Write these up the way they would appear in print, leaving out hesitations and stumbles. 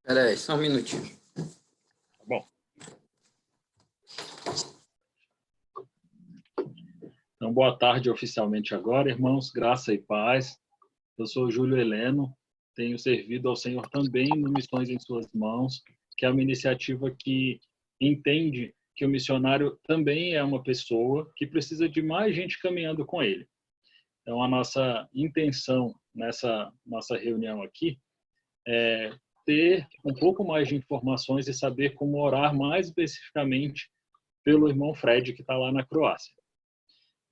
Espera aí, só um minutinho. Bom. Então, boa tarde oficialmente agora, irmãos, graça e paz. Eu sou Júlio Heleno, tenho servido ao Senhor também no Missões em Suas Mãos, que é uma iniciativa que entende que o missionário também é uma pessoa que precisa de mais gente caminhando com ele. Então, a nossa intenção nessa nossa reunião aqui é ter um pouco mais de informações e saber como orar mais especificamente pelo irmão Fred, que está lá na Croácia.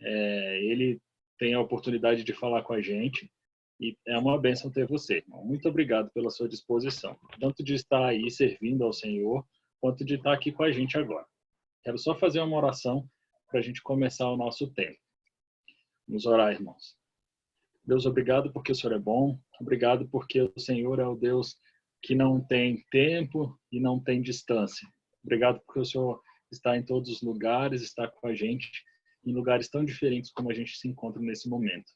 Ele tem a oportunidade de falar com a gente e é uma bênção ter você, irmão. Muito obrigado pela sua disposição, tanto de estar aí servindo ao Senhor, quanto de estar aqui com a gente agora. Quero só fazer uma oração para a gente começar o nosso tempo. Vamos orar, irmãos. Deus, obrigado porque o Senhor é bom. Obrigado porque o Senhor é o Deus que não tem tempo e não tem distância. Obrigado porque o Senhor está em todos os lugares, está com a gente em lugares tão diferentes como a gente se encontra nesse momento.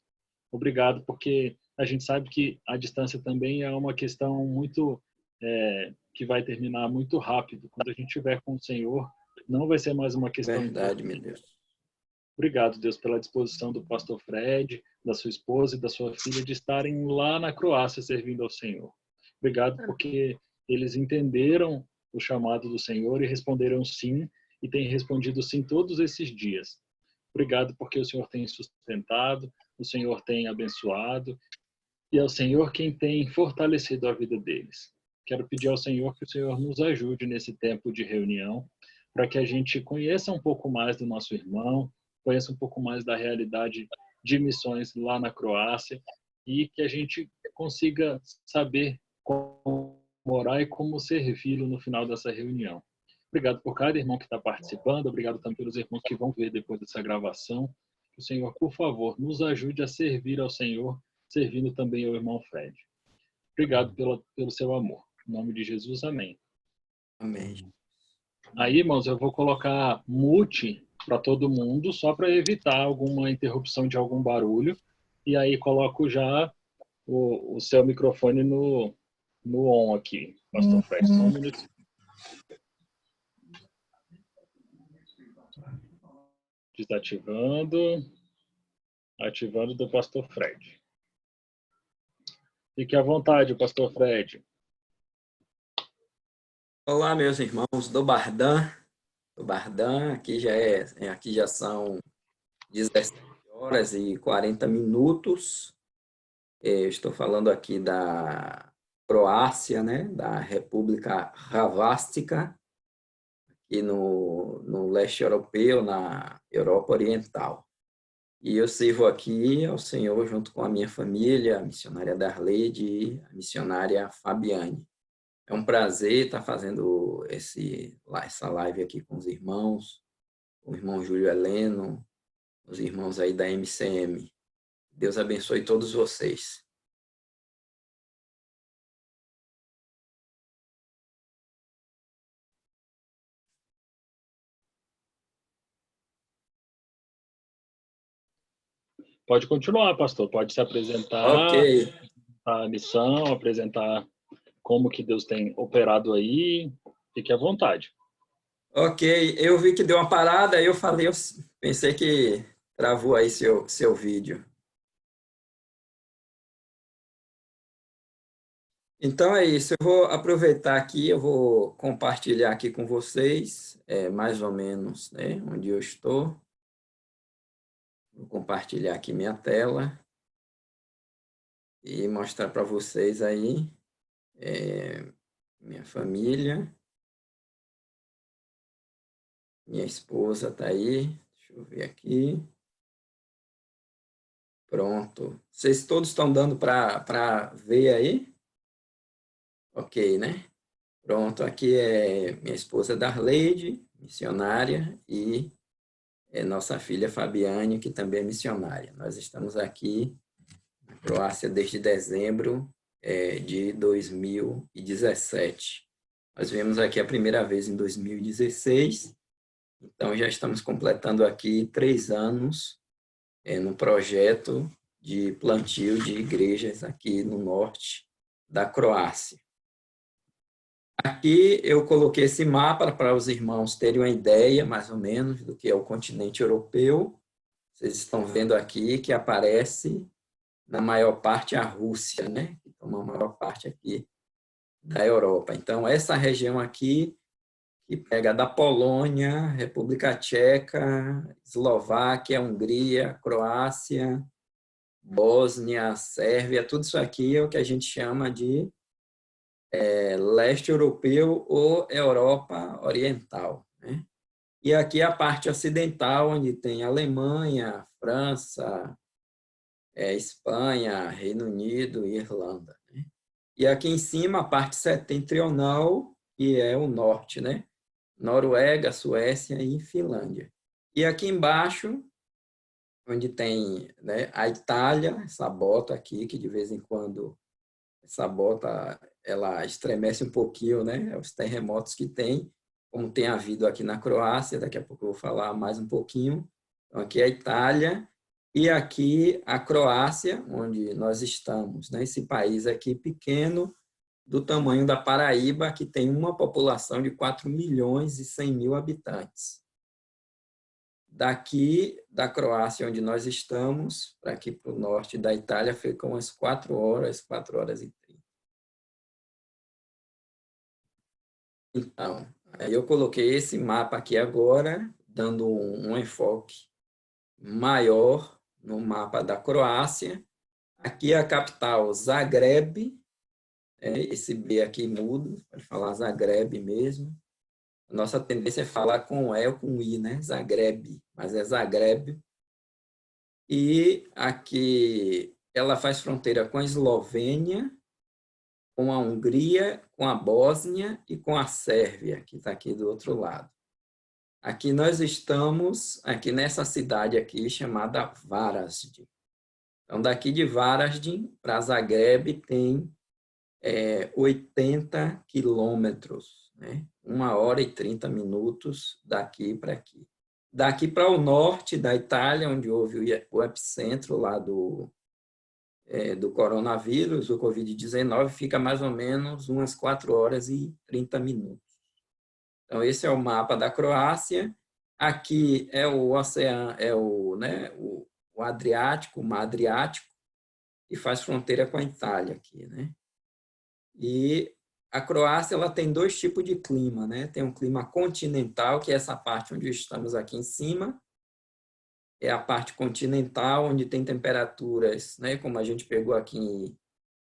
Obrigado porque a gente sabe que a distância também é uma questão muito que vai terminar muito rápido. Quando a gente estiver com o Senhor, não vai ser mais uma questão. Verdade, meu Deus. Obrigado, Deus, pela disposição do pastor Fred, da sua esposa e da sua filha de estarem lá na Croácia servindo ao Senhor. Obrigado porque eles entenderam o chamado do Senhor e responderam sim, e têm respondido sim todos esses dias. Obrigado porque o Senhor tem sustentado, o Senhor tem abençoado, e é o Senhor quem tem fortalecido a vida deles. Quero pedir ao Senhor que o Senhor nos ajude nesse tempo de reunião, para que a gente conheça um pouco mais do nosso irmão, conheça um pouco mais da realidade de missões lá na Croácia e que a gente consiga saber como orar e como servi-lo no final dessa reunião. Obrigado por cada irmão que está participando, obrigado também pelos irmãos que vão ver depois dessa gravação. Que o Senhor, por favor, nos ajude a servir ao Senhor, servindo também ao irmão Fred. Obrigado pelo seu amor. Em nome de Jesus, amém. Amém. Aí, irmãos, eu vou colocar mute para todo mundo, só para evitar alguma interrupção de algum barulho. E aí coloco já o seu microfone no on aqui, pastor Fred. Só um minutinho. Desativando. Ativando do pastor Fred. Fique à vontade, pastor Fred. Olá, meus irmãos do Bardan. Aqui já são 17h40. Eu estou falando aqui da Croácia, né? Da República Hrvatska, aqui no leste europeu, na Europa Oriental. E eu sirvo aqui ao Senhor junto com a minha família, a missionária Darleide e a missionária Fabiane. É um prazer estar fazendo essa live aqui com os irmãos, com o irmão Júlio Heleno, os irmãos aí da MCM. Deus abençoe todos vocês. Pode continuar, pastor. Pode se apresentar, Ok. a missão, apresentar como que Deus tem operado aí. Fique à vontade. Ok, eu vi que deu uma parada, aí eu pensei que travou aí seu vídeo. Então é isso, eu vou aproveitar aqui, eu vou compartilhar aqui com vocês, mais ou menos, né, onde eu estou. Vou compartilhar aqui minha tela e mostrar para vocês aí minha família. Minha esposa está aí, deixa eu ver aqui. Pronto. Vocês todos estão dando para ver aí? Ok, né? Pronto, aqui é minha esposa Darleide, missionária, e nossa filha Fabiane, que também é missionária. Nós estamos aqui na Croácia desde dezembro de 2017. Nós viemos aqui a primeira vez em 2016, então já estamos completando aqui 3 anos no projeto de plantio de igrejas aqui no norte da Croácia. Aqui eu coloquei esse mapa para os irmãos terem uma ideia, mais ou menos, do que é o continente europeu. Vocês estão vendo aqui que aparece, na maior parte, a Rússia, né? Que toma a maior parte aqui da Europa. Então, essa região aqui, que pega da Polônia, República Tcheca, Eslováquia, Hungria, Croácia, Bósnia, Sérvia, tudo isso aqui é o que a gente chama de leste europeu ou Europa Oriental, né? E aqui a parte ocidental, onde tem Alemanha, França, Espanha, Reino Unido e Irlanda, né? E aqui em cima a parte setentrional, que é o norte, né? Noruega, Suécia e Finlândia. E aqui embaixo, onde tem, né, a Itália, essa bota aqui, que de vez em quando essa bota ela estremece um pouquinho, né? Os terremotos que tem, como tem havido aqui na Croácia, daqui a pouco eu vou falar mais um pouquinho. Então, aqui é a Itália e aqui a Croácia, onde nós estamos, né? Esse país aqui pequeno, do tamanho da Paraíba, que tem uma população de 4 milhões e 100 mil habitantes. Daqui da Croácia, onde nós estamos, para aqui para o norte da Itália, ficam umas 4 horas e 30. Então, aí eu coloquei esse mapa aqui agora, dando um enfoque maior no mapa da Croácia. Aqui é a capital, Zagreb. Esse B aqui mudo, pode falar Zagreb mesmo. A nossa tendência é falar com E ou com I, né? Zagreb, mas é Zagreb. E aqui ela faz fronteira com a Eslovênia, com a Hungria, com a Bósnia e com a Sérvia, que está aqui do outro lado. Aqui nós estamos, aqui nessa cidade aqui, chamada Varaždin. Então, daqui de Varaždin para Zagreb tem 80 quilômetros, né? 1 hora e 30 minutos daqui para aqui. Daqui para o norte da Itália, onde houve o epicentro lá do coronavírus, o Covid-19, fica mais ou menos umas 4 horas e 30 minutos. Então, esse é o mapa da Croácia. Aqui é o oceano, o Adriático, o Mar Adriático, que faz fronteira com a Itália aqui, né? E a Croácia ela tem 2 tipos de clima, né? Tem um clima continental, que é essa parte onde estamos aqui em cima, é a parte continental, onde tem temperaturas, né, como a gente pegou aqui em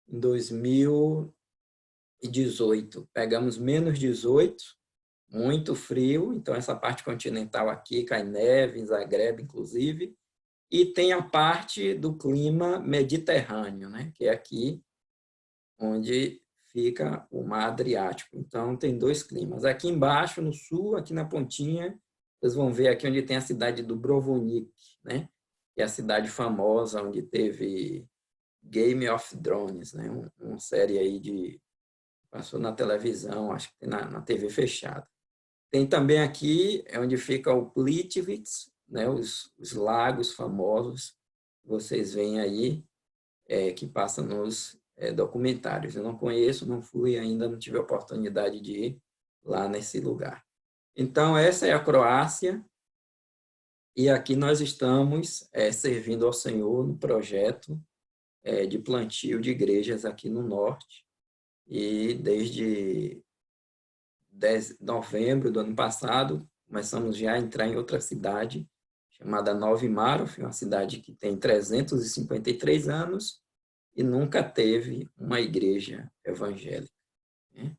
2018, pegamos menos 18, muito frio, então essa parte continental aqui cai neve, em Zagreb, inclusive, e tem a parte do clima mediterrâneo, né, que é aqui onde fica o Mar Adriático. Então, tem 2 climas. Aqui embaixo, no sul, aqui na pontinha, vocês vão ver aqui onde tem a cidade do Dubrovnik, né? Que é a cidade famosa onde teve Game of Thrones, né? Uma série aí passou na televisão, acho que na TV fechada. Tem também aqui onde fica o Plitvice, né? Os lagos famosos, vocês veem aí, que passam nos documentários. Eu não conheço, não fui ainda, não tive a oportunidade de ir lá nesse lugar. Então, essa é a Croácia, e aqui nós estamos servindo ao Senhor no projeto de plantio de igrejas aqui no norte, e desde novembro do ano passado, começamos já a entrar em outra cidade, chamada Novi Marof, uma cidade que tem 353 anos, e nunca teve uma igreja evangélica, né?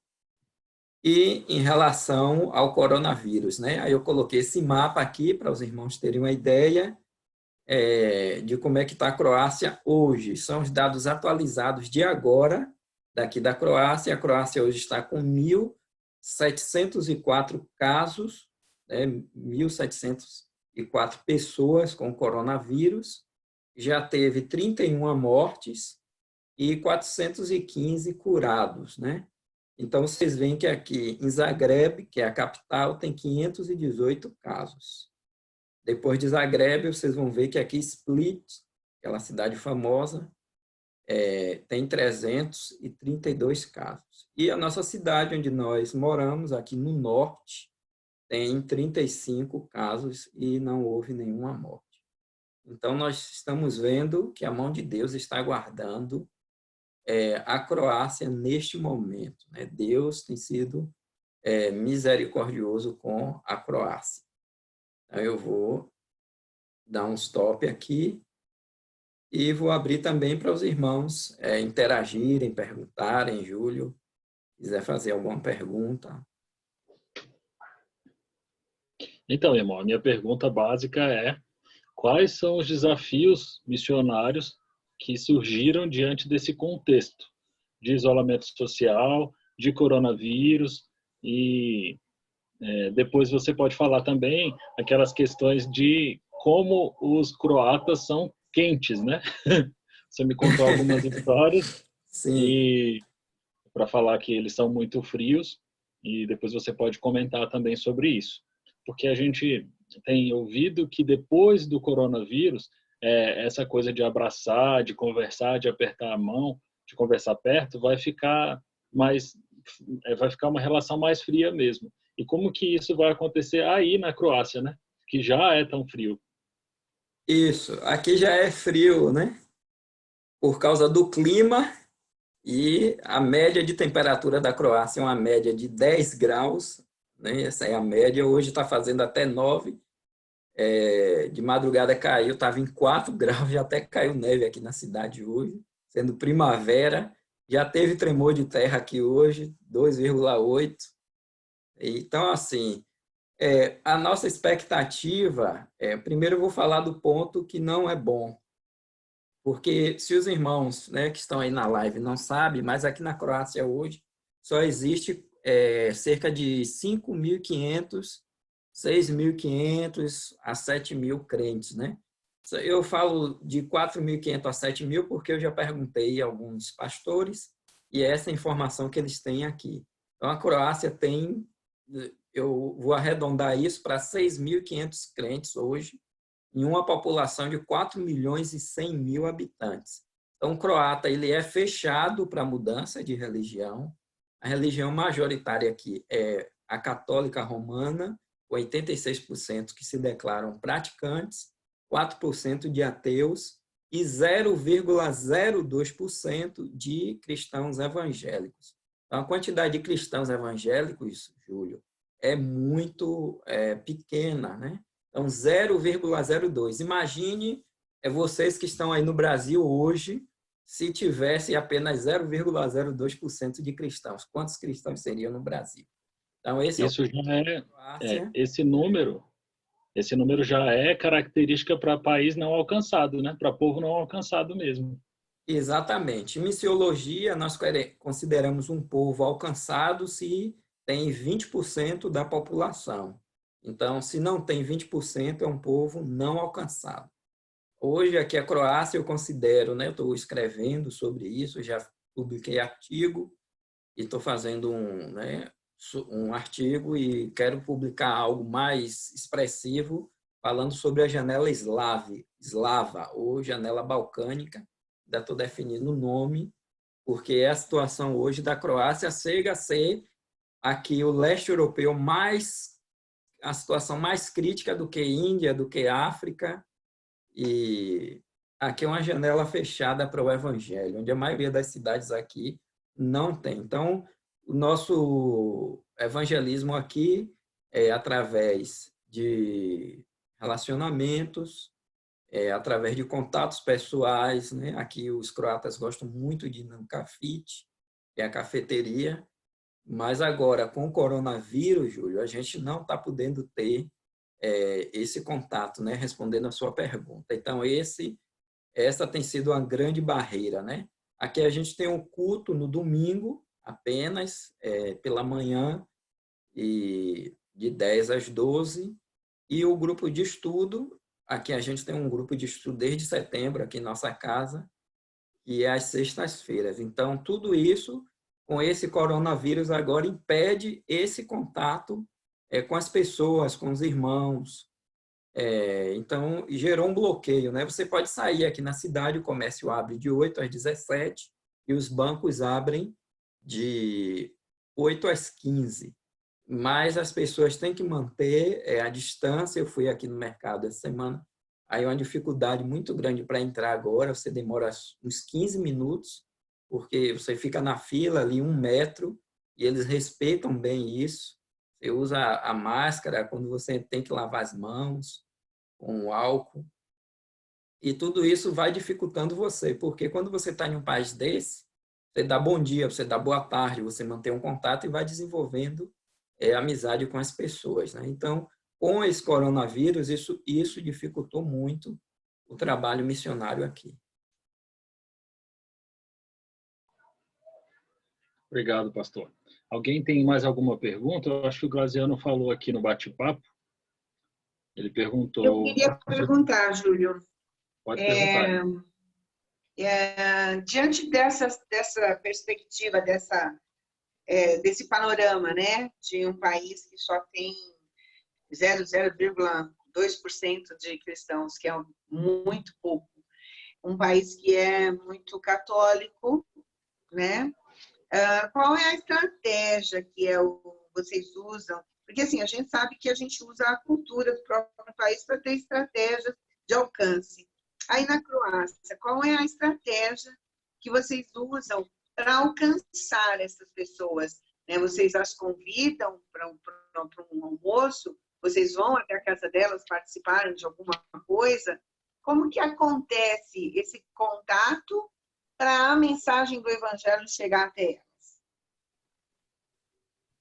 E em relação ao coronavírus, né? Aí eu coloquei esse mapa aqui para os irmãos terem uma ideia de como é que está a Croácia hoje. São os dados atualizados de agora, daqui da Croácia. A Croácia hoje está com 1.704 casos, né? 1.700 pessoas com coronavírus, já teve 31 mortes e 415 curados, né? Então, vocês veem que aqui em Zagreb, que é a capital, tem 518 casos. Depois de Zagreb, vocês vão ver que aqui Split, aquela cidade famosa, tem 332 casos. E a nossa cidade, onde nós moramos, aqui no norte, tem 35 casos e não houve nenhuma morte. Então, nós estamos vendo que a mão de Deus está guardando a Croácia neste momento, né? Deus tem sido misericordioso com a Croácia. Então, eu vou dar um stop aqui e vou abrir também para os irmãos interagirem, perguntarem. Júlio, quiser fazer alguma pergunta. Então, irmão, a minha pergunta básica é: quais são os desafios missionários que surgiram diante desse contexto de isolamento social, de coronavírus e depois você pode falar também aquelas questões de como os croatas são quentes, né? Você me contou algumas histórias Sim. e para falar que eles são muito frios e depois você pode comentar também sobre isso, porque a gente tem ouvido que depois do coronavírus essa coisa de abraçar, de conversar, de apertar a mão, de conversar perto, vai ficar uma relação mais fria mesmo. E como que isso vai acontecer aí na Croácia, né? Que já é tão frio. Isso, aqui já é frio, né? Por causa do clima, e a média de temperatura da Croácia é uma média de 10 graus, né? Essa é a média. Hoje está fazendo até 9. De madrugada caiu, estava em 4 graus, já até caiu neve aqui na cidade hoje, sendo primavera. Já teve tremor de terra aqui hoje, 2,8. Então, assim, a nossa expectativa, primeiro eu vou falar do ponto que não é bom, porque se os irmãos, né, que estão aí na live não sabem, mas aqui na Croácia hoje só existe cerca de 5.500, 6.500 a 7.000 crentes, né? Eu falo de 4.500 a 7.000 porque eu já perguntei a alguns pastores e é essa informação que eles têm aqui. Então, a Croácia tem, eu vou arredondar isso para 6.500 crentes hoje, em uma população de 4 milhões e 100 mil habitantes. Então, o croata ele é fechado para a mudança de religião. A religião majoritária aqui é a católica romana, 86% que se declaram praticantes, 4% de ateus e 0,02% de cristãos evangélicos. Então, a quantidade de cristãos evangélicos, Júlio, é muito pequena, né? Então, 0,02. Imagine vocês que estão aí no Brasil hoje, se tivesse apenas 0,02% de cristãos. Quantos cristãos seriam no Brasil? Então, esse é o Isso já Croácia. esse número já é característica para país não alcançado, né? Para povo não alcançado mesmo. Exatamente. Em missiologia, nós consideramos um povo alcançado se tem 20% da população. Então, se não tem 20%, é um povo não alcançado. Hoje, aqui a Croácia, eu considero, né, eu estou escrevendo sobre isso, já publiquei artigo e estou fazendo um artigo e quero publicar algo mais expressivo, falando sobre a janela eslava ou janela balcânica. Ainda estou definindo o nome, porque é a situação hoje da Croácia chega a ser aqui o leste europeu a situação mais crítica do que Índia, do que África, e aqui é uma janela fechada para o evangelho, onde a maioria das cidades aqui não tem. Então, o nosso evangelismo aqui é através de relacionamentos, através de contatos pessoais, né? Aqui os croatas gostam muito de ir no cafite, que é a cafeteria, mas agora com o coronavírus, Júlio, a gente não está podendo ter esse contato, né? Respondendo a sua pergunta. Então, essa tem sido uma grande barreira, né? Aqui a gente tem um culto no domingo, apenas, pela manhã, e de 10 às 12, E o grupo de estudo, aqui a gente tem um grupo de estudo desde setembro, aqui em nossa casa, que é às sextas-feiras. Então, tudo isso, com esse coronavírus agora, impede esse contato com as pessoas, com os irmãos. Então, gerou um bloqueio, né? Você pode sair aqui na cidade, o comércio abre de 8 às 17 e os bancos abrem de 8 às 15. Mas as pessoas têm que manter a distância. Eu fui aqui no mercado essa semana, aí é uma dificuldade muito grande para entrar agora, você demora uns 15 minutos, porque você fica na fila ali 1 metro, e eles respeitam bem isso. Você usa a máscara quando você tem que lavar as mãos com álcool, e tudo isso vai dificultando você, porque quando você está em um país desse, você dá bom dia, você dá boa tarde, você mantém um contato e vai desenvolvendo amizade com as pessoas, né? Então, com esse coronavírus, isso dificultou muito o trabalho missionário aqui. Obrigado, pastor. Alguém tem mais alguma pergunta? Eu acho que o Graziano falou aqui no bate-papo. Ele perguntou... Eu queria perguntar, Júlio. Pode perguntar. Diante dessa perspectiva, desse panorama, né, de um país que só tem 0,2% de cristãos, que é muito pouco, um país que é muito católico, né? Qual é a estratégia que vocês usam? Porque, assim, a gente sabe que a gente usa a cultura do próprio país para ter estratégias de alcance. Aí, na Croácia, qual é a estratégia que vocês usam para alcançar essas pessoas? Né? Vocês as convidam para um almoço? Vocês vão até a casa delas participarem de alguma coisa? Como que acontece esse contato para a mensagem do Evangelho chegar até elas?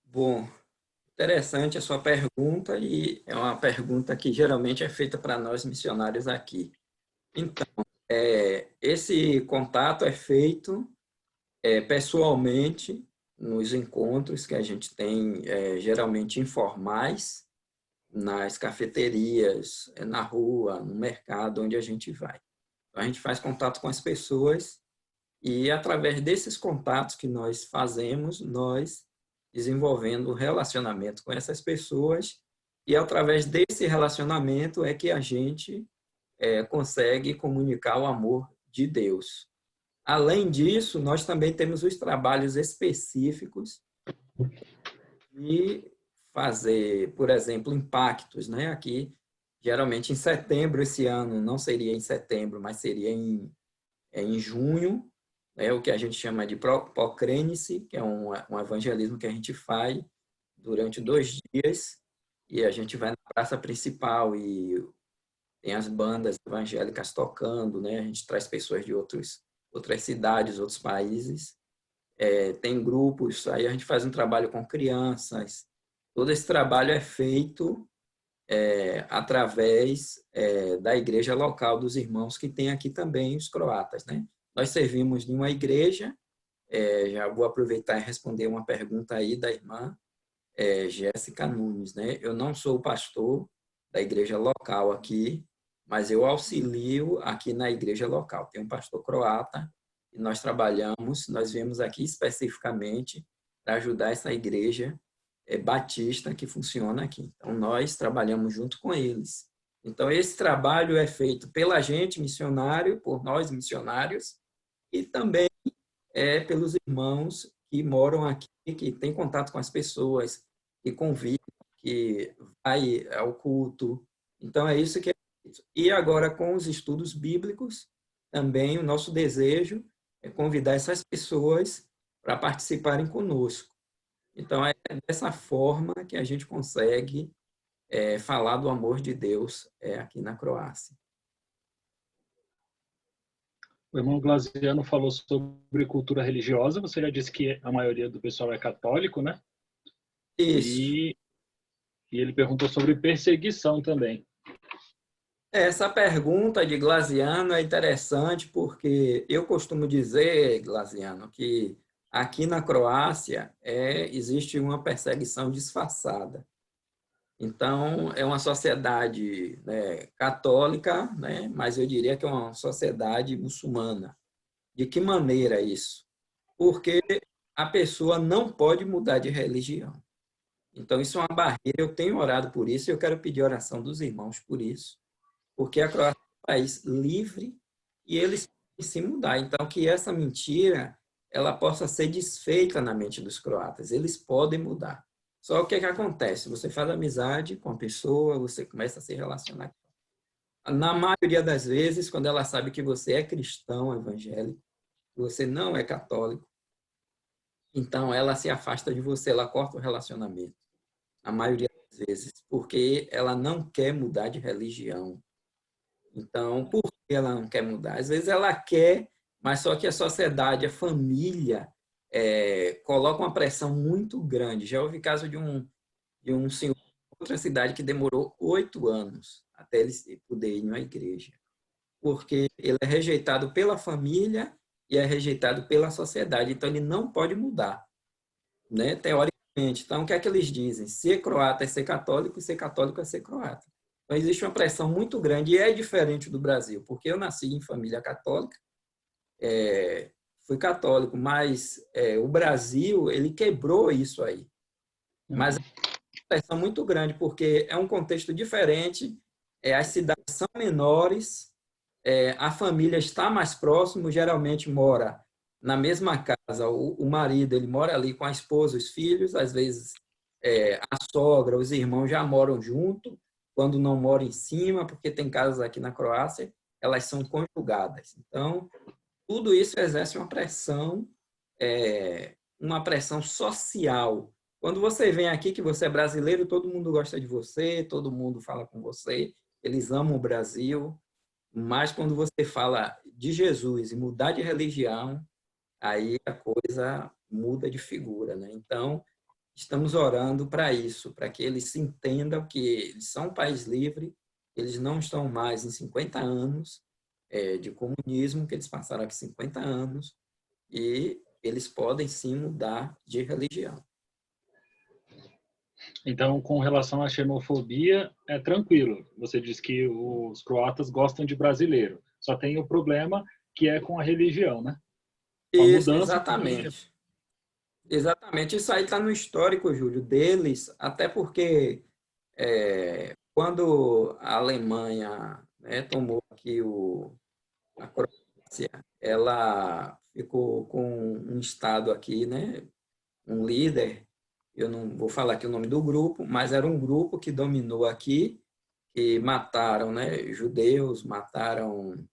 Bom, interessante a sua pergunta, e é uma pergunta que geralmente é feita para nós missionários aqui. Então, esse contato é feito pessoalmente nos encontros que a gente tem, geralmente informais, nas cafeterias, na rua, no mercado, onde a gente vai. Então, a gente faz contato com as pessoas e, através desses contatos que nós fazemos, nós desenvolvendo um relacionamento com essas pessoas, e, através desse relacionamento, é que a gente consegue comunicar o amor de Deus. Além disso, nós também temos os trabalhos específicos de fazer, por exemplo, impactos, né? Aqui, geralmente em setembro, esse ano, não seria em setembro, mas seria em junho, né? O que a gente chama de Procrênice, que é um evangelismo que a gente faz durante 2 dias, e a gente vai na praça principal e tem as bandas evangélicas tocando, né? A gente traz pessoas de outras cidades, outros países, tem grupos, aí a gente faz um trabalho com crianças. Todo esse trabalho é feito através da igreja local dos irmãos, que tem aqui também os croatas, né? Nós servimos em uma igreja, já vou aproveitar e responder uma pergunta aí da irmã Jéssica Nunes, né? Eu não sou o pastor da igreja local aqui, mas eu auxilio aqui na igreja local. Tem um pastor croata e nós trabalhamos, nós viemos aqui especificamente para ajudar essa igreja batista que funciona aqui. Então, nós trabalhamos junto com eles. Então, esse trabalho é feito pela gente missionário, por nós missionários, e também pelos irmãos que moram aqui, que têm contato com as pessoas, que convivem, que vai ao culto. Então, é isso que é feito. E agora, com os estudos bíblicos, também o nosso desejo é convidar essas pessoas para participarem conosco. Então, é dessa forma que a gente consegue falar do amor de Deus aqui na Croácia. O irmão Glaziano falou sobre cultura religiosa. Você já disse que a maioria do pessoal é católico, né? Isso. E ele perguntou sobre perseguição também. Essa pergunta de Glaziano é interessante porque eu costumo dizer, Glaziano, que aqui na Croácia existe uma perseguição disfarçada. Então, é uma sociedade, né, católica, né, mas eu diria que é uma sociedade muçulmana. De que maneira isso? Porque a pessoa não pode mudar de religião. Então, isso é uma barreira. Eu tenho orado por isso e eu quero pedir oração dos irmãos por isso, porque a Croácia é um país livre e eles podem se mudar. Então, que essa mentira ela possa ser desfeita na mente dos croatas. Eles podem mudar. Só o que é que acontece? Você faz amizade com a pessoa, você começa a se relacionar. Na maioria das vezes, quando ela sabe que você é cristão evangélico, você não é católico, então ela se afasta de você, ela corta o relacionamento. A maioria das vezes, porque ela não quer mudar de religião. Então, por que ela não quer mudar? Às vezes ela quer, mas só que a sociedade, a família, coloca uma pressão muito grande. Já houve caso de um senhor em outra cidade que demorou 8 anos até ele poder ir na igreja, porque ele é rejeitado pela família e é rejeitado pela sociedade, então ele não pode mudar, né? Teoricamente. Então, o que é que eles dizem? Ser croata é ser católico e ser católico é ser croata. Então, existe uma pressão muito grande e é diferente do Brasil, porque eu nasci em família católica, fui católico, mas o Brasil, ele quebrou isso aí. Mas é uma pressão muito grande, porque é um contexto diferente, as cidades são menores, a família está mais próximo, geralmente mora na mesma casa, o marido ele mora ali com a esposa, os filhos, às vezes a sogra, os irmãos já moram junto, quando não moram em cima, porque tem casas aqui na Croácia, elas são conjugadas. Então, tudo isso exerce uma pressão social. Quando você vem aqui, que você é brasileiro, todo mundo gosta de você, todo mundo fala com você, eles amam o Brasil, mas quando você fala de Jesus e mudar de religião, aí a coisa muda de figura, né? Então, estamos orando para isso, para que eles se entendam que eles são um país livre, eles não estão mais em 50 anos de comunismo, que eles passaram aqui 50 anos, e eles podem sim mudar de religião. Então, com relação à xenofobia, é tranquilo. Você diz que os croatas gostam de brasileiro. Só tem o problema que é com a religião, né? Com a Isso, mudança de religião. exatamente. Exatamente. Isso aí está no histórico, Júlio, deles, até porque quando a Alemanha, né, tomou aqui a Croácia, ela ficou com um estado aqui, né, um líder, eu não vou falar aqui o nome do grupo, mas era um grupo que dominou aqui, que mataram, né, judeus, mataram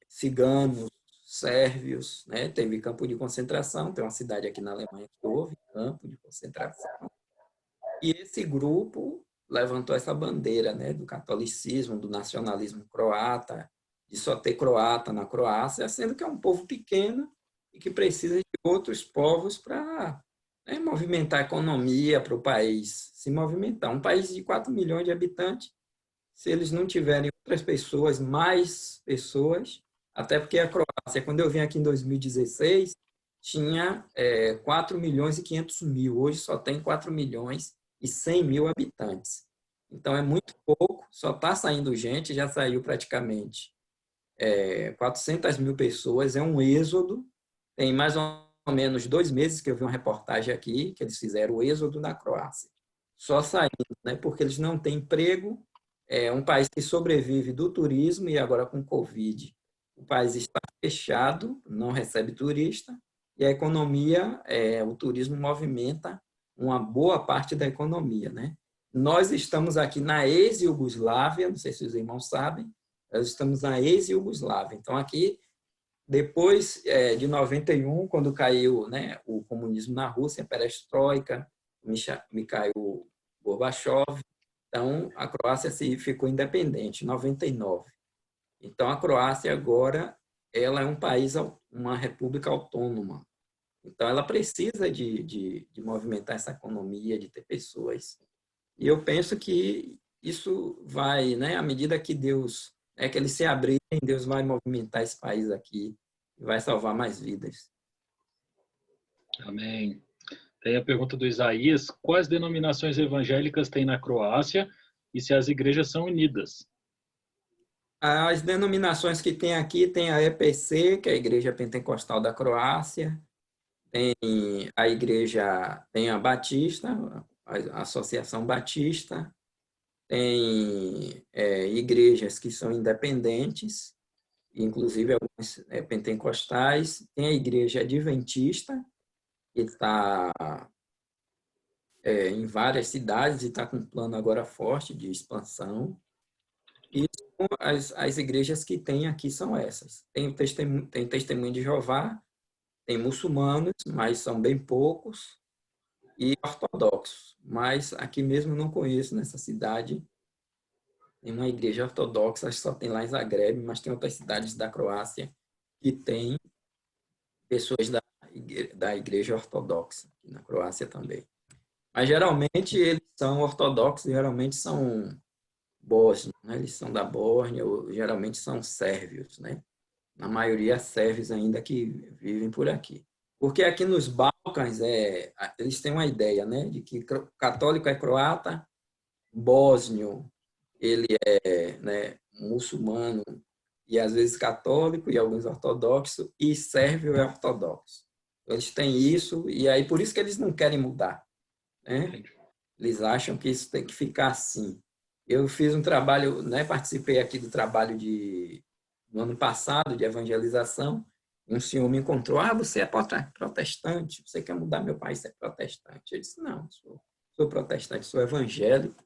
ciganos, sérvios, né, teve campo de concentração, tem uma cidade aqui na Alemanha que houve campo de concentração. E esse grupo levantou essa bandeira, né, do catolicismo, do nacionalismo croata, de só ter croata na Croácia, sendo que é um povo pequeno e que precisa de outros povos para, né, movimentar a economia para o país se movimentar. Um país de 4 milhões de habitantes, se eles não tiverem outras pessoas, mais pessoas, até porque a Croácia, quando eu vim aqui em 2016, tinha 4 milhões e 500 mil, hoje só tem 4 milhões e 100 mil habitantes. Então, é muito pouco, só está saindo gente, já saiu praticamente 400 mil pessoas, é um êxodo. Tem mais ou menos 2 meses que eu vi uma reportagem aqui, que eles fizeram o êxodo na Croácia. Só saindo, né, porque eles não têm emprego, é um país que sobrevive do turismo e agora com Covid, o país está fechado, não recebe turista, e a economia, o turismo movimenta uma boa parte da economia, né? Nós estamos aqui na ex-Iugoslávia, não sei se os irmãos sabem, nós estamos na ex-Iugoslávia. Então, aqui, depois de 91, quando caiu, né, o comunismo na Rússia, perestroika, Mikhail Gorbachev, então a Croácia ficou independente, em 99. Então, a Croácia agora ela é um país, uma república autônoma. Então, ela precisa de movimentar essa economia, de ter pessoas. E eu penso que isso vai, né, à medida que Deus, que eles se abrirem, Deus vai movimentar esse país aqui e vai salvar mais vidas. Amém. Tem a pergunta do Isaías: quais denominações evangélicas tem na Croácia e se as igrejas são unidas? As denominações que tem aqui, tem a EPC, que é a Igreja Pentecostal da Croácia, tem a Igreja, tem a Batista, a Associação Batista, tem igrejas que são independentes, inclusive algumas pentecostais, tem a Igreja Adventista, que está em várias cidades e está com um plano agora forte de expansão. E as igrejas que tem aqui são essas. Tem Testemunho de Jeová, tem muçulmanos, mas são bem poucos, e ortodoxos. Mas aqui mesmo não conheço, nessa cidade, nenhuma igreja ortodoxa, acho que só tem lá em Zagreb, mas tem outras cidades da Croácia que tem pessoas da igreja ortodoxa, aqui na Croácia também. Mas geralmente eles são ortodoxos, geralmente são bósnios, né? Eles são da Bósnia, ou geralmente são sérvios, né? Na maioria sérvios ainda que vivem por aqui. Porque aqui nos Balcãs eles têm uma ideia, né, de que católico é croata, bósnio ele é, né, muçulmano e às vezes católico e alguns ortodoxos, e sérvio é ortodoxo. Eles têm isso e aí por isso que eles não querem mudar, né? Eles acham que isso tem que ficar assim. Eu fiz um trabalho, né, participei aqui do trabalho no ano passado de evangelização. Um senhor me encontrou: você é protestante, você quer mudar meu país, você é protestante? Eu disse: não, sou protestante, sou evangélico,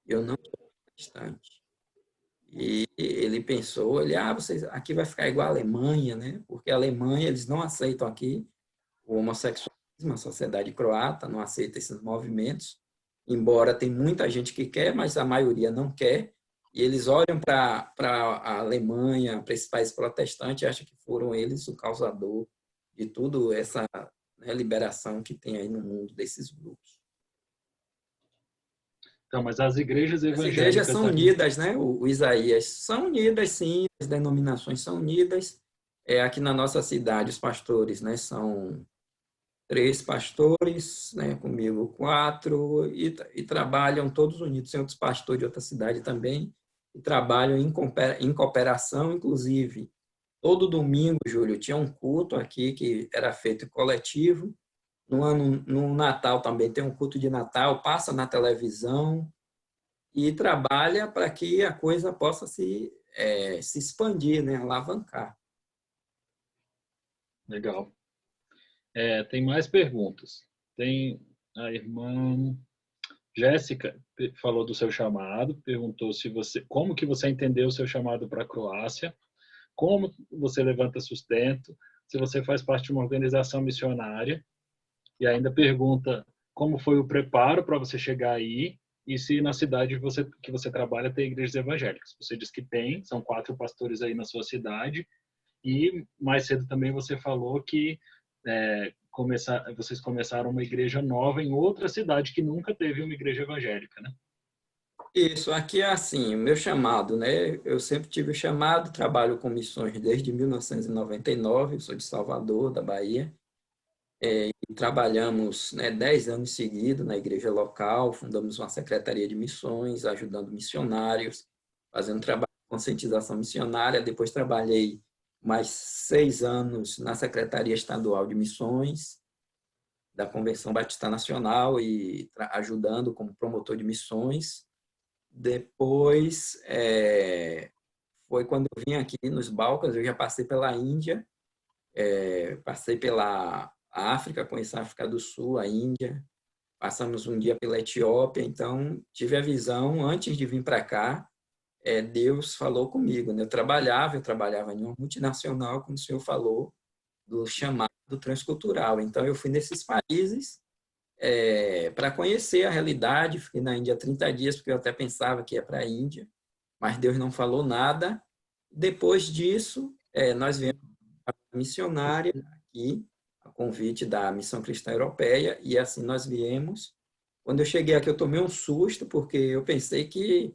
eu não sou protestante. E ele pensou, vocês aqui vai ficar igual a Alemanha, né? Porque a Alemanha, eles não aceitam aqui o homossexualismo, a sociedade croata não aceita esses movimentos, embora tem muita gente que quer, mas a maioria não quer, e eles olham para a Alemanha, para esse país protestante, e acham que foram eles o causador de tudo essa, né, liberação que tem aí no mundo desses grupos. Então, mas as igrejas evangélicas... As igrejas são unidas, né? O Isaías, são unidas, sim, as denominações são unidas. Aqui na nossa cidade, os pastores, né, são 3 pastores, né, comigo 4, e trabalham todos unidos. Tem outros pastores de outra cidade também, e trabalham em cooperação, inclusive. Todo domingo, Júlio, tinha um culto aqui que era feito coletivo. No Natal também tem um culto de Natal, passa na televisão e trabalha para que a coisa possa se expandir, né, alavancar. Legal. Tem mais perguntas. Tem a irmã Jéssica falou do seu chamado, perguntou como que você entendeu o seu chamado para a Croácia, como você levanta sustento, se você faz parte de uma organização missionária, e ainda pergunta como foi o preparo para você chegar aí e se na cidade que você trabalha tem igrejas evangélicas. Você diz que tem, são 4 pastores aí na sua cidade, e mais cedo também você falou que vocês começaram uma igreja nova em outra cidade que nunca teve uma igreja evangélica, né? Isso, aqui é assim, o meu chamado, né? Eu sempre tive o chamado, trabalho com missões desde 1999, sou de Salvador, da Bahia, e trabalhamos, né, 10 anos seguidos na igreja local, fundamos uma secretaria de missões, ajudando missionários, fazendo trabalho de conscientização missionária. Depois trabalhei mais 6 anos na Secretaria Estadual de Missões da Convenção Batista Nacional e ajudando como promotor de missões. Depois, foi quando eu vim aqui nos Balcãs, eu já passei pela Índia, passei pela África, conheci a África do Sul, a Índia, passamos um dia pela Etiópia, então tive a visão, antes de vir para cá, Deus falou comigo, né? Eu trabalhava em uma multinacional, como o senhor falou, do chamado transcultural. Então, eu fui nesses países para conhecer a realidade. Fiquei na Índia 30 dias, porque eu até pensava que ia para a Índia, mas Deus não falou nada. Depois disso, nós viemos a missionária aqui, a convite da Missão Cristã Europeia, e assim nós viemos. Quando eu cheguei aqui, eu tomei um susto, porque eu pensei que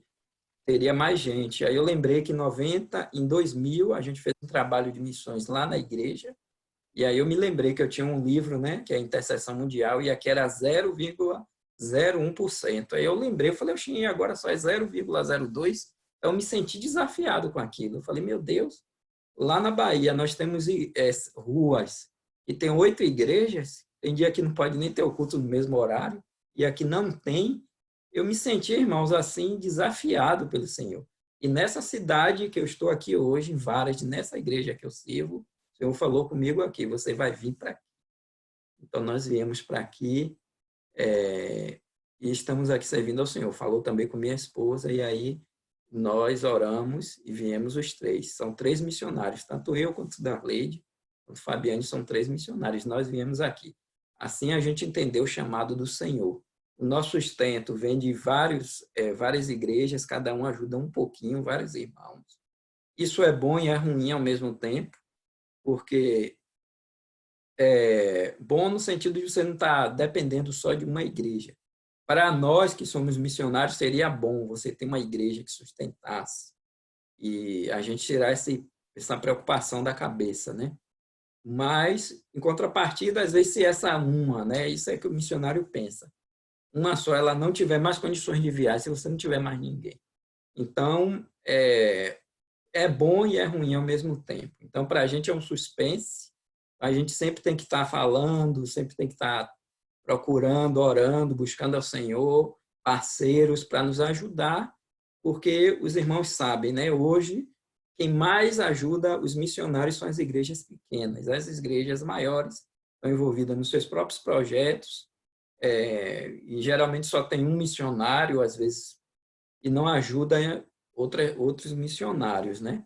teria mais gente. Aí eu lembrei que em 2000, a gente fez um trabalho de missões lá na igreja, E aí eu me lembrei que eu tinha um livro, né, que é a Intercessão Mundial, e aqui era 0,01%. Aí eu lembrei, eu falei, oxi, agora só é 0,02%. Então eu me senti desafiado com aquilo. Eu falei, meu Deus, lá na Bahia nós temos ruas e tem 8 igrejas, tem dia que não pode nem ter o culto no mesmo horário, e aqui não tem. Eu me senti, irmãos, assim, desafiado pelo Senhor. E nessa cidade que eu estou aqui hoje, em Varas, nessa igreja que eu sirvo, o Senhor falou comigo aqui, você vai vir para aqui. Então, nós viemos para aqui e estamos aqui servindo ao Senhor. Falou também com minha esposa, e aí nós oramos e viemos os 3. São 3 missionários, tanto eu quanto o Darleide, quanto o Fabiane, são 3 missionários. Nós viemos aqui. Assim a gente entendeu o chamado do Senhor. O nosso sustento vem de várias igrejas, cada um ajuda um pouquinho, vários irmãos. Isso é bom e é ruim ao mesmo tempo, porque é bom no sentido de você não estar dependendo só de uma igreja. Para nós que somos missionários, seria bom você ter uma igreja que sustentasse e a gente tirar essa preocupação da cabeça, né? Mas, em contrapartida, às vezes, se essa uma, né? Isso é que o missionário pensa. Uma só, ela não tiver mais condições de viagem, se você não tiver mais ninguém. Então, é bom e é ruim ao mesmo tempo. Então, para a gente é um suspense, a gente sempre tem que estar falando, sempre tem que estar procurando, orando, buscando ao Senhor, parceiros para nos ajudar, porque os irmãos sabem, né? Hoje, quem mais ajuda os missionários são as igrejas pequenas. As igrejas maiores estão envolvidas nos seus próprios projetos, e geralmente só tem um missionário, às vezes, e não ajuda outros missionários, né?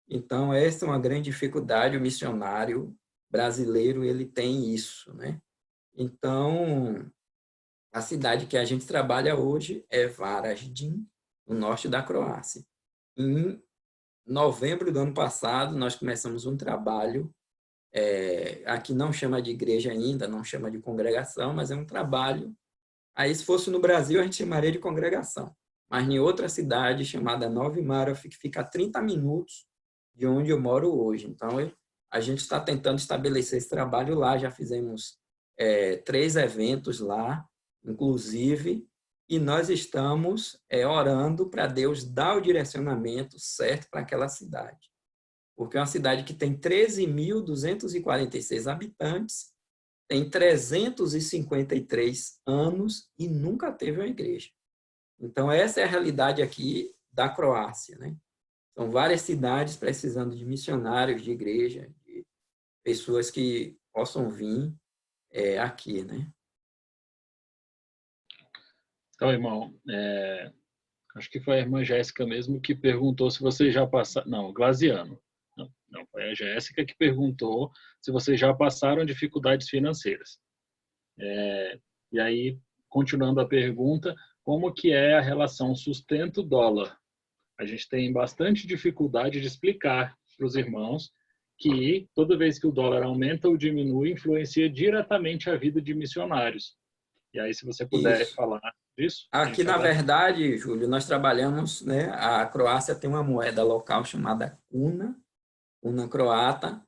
Então, essa é uma grande dificuldade, o missionário brasileiro, ele tem isso, né? Então, a cidade que a gente trabalha hoje é Varaždin, no norte da Croácia. Em novembro do ano passado, nós começamos um trabalho, aqui não chama de igreja ainda, não chama de congregação, mas é um trabalho. Aí, se fosse no Brasil, a gente chamaria de congregação. Mas em outra cidade, chamada Novi Marof, que fica a 30 minutos de onde eu moro hoje. Então, a gente está tentando estabelecer esse trabalho lá, já fizemos 3 eventos lá, inclusive, e nós estamos orando para Deus dar o direcionamento certo para aquela cidade. Porque é uma cidade que tem 13.246 habitantes, tem 353 anos e nunca teve uma igreja. Então, essa é a realidade aqui da Croácia, né? São várias cidades precisando de missionários de igreja, de pessoas que possam vir aqui, né? Então, irmão, acho que foi a irmã Jéssica mesmo que perguntou se você já passaram... Não, Glaziano. Não, foi a Jéssica que perguntou se vocês já passaram dificuldades financeiras. E aí, continuando a pergunta, como que é a relação sustento-dólar? A gente tem bastante dificuldade de explicar para os irmãos que toda vez que o dólar aumenta ou diminui, influencia diretamente a vida de missionários. E aí, se você puder falar disso. Aqui, na verdade, Júlio, nós trabalhamos, né? A Croácia tem uma moeda local chamada kuna croata.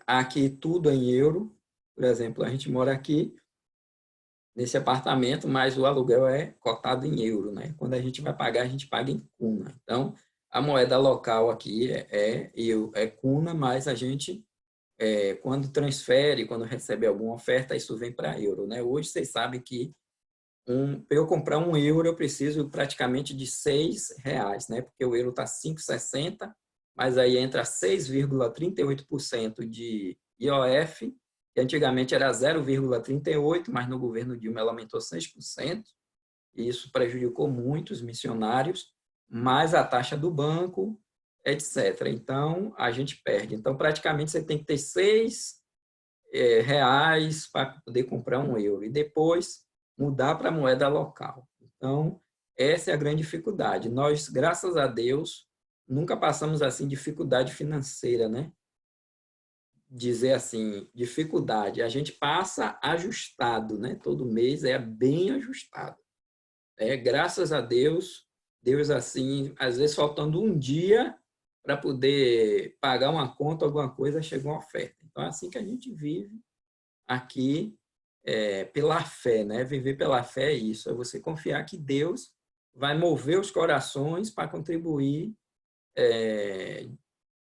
Aqui tudo é em euro. Por exemplo, a gente mora aqui nesse apartamento, mas o aluguel é cotado em euro, né? Quando a gente vai pagar, a gente paga em kuna. Então, a moeda local aqui é kuna, mas a gente, quando transfere, quando recebe alguma oferta, isso vem para euro, né? Hoje, vocês sabem que para eu comprar €1, eu preciso praticamente de R$6, né? Porque o euro está 5,60, mas aí entra 6,38% de IOF, que antigamente era 0,38%, mas no governo Dilma ela aumentou 6%, e isso prejudicou muito os missionários, mais a taxa do banco, etc. Então, a gente perde. Então, praticamente, você tem que ter R$6 para poder comprar €1, e depois mudar para a moeda local. Então, essa é a grande dificuldade. Nós, graças a Deus, nunca passamos assim dificuldade financeira, né? Dizer assim, dificuldade. A gente passa ajustado, né? Todo mês é bem ajustado. Graças a Deus, Deus assim, às vezes faltando um dia, para poder pagar uma conta, alguma coisa, chega uma oferta. Então, é assim que a gente vive aqui, pela fé, né? Viver pela fé é isso, é você confiar que Deus vai mover os corações para contribuir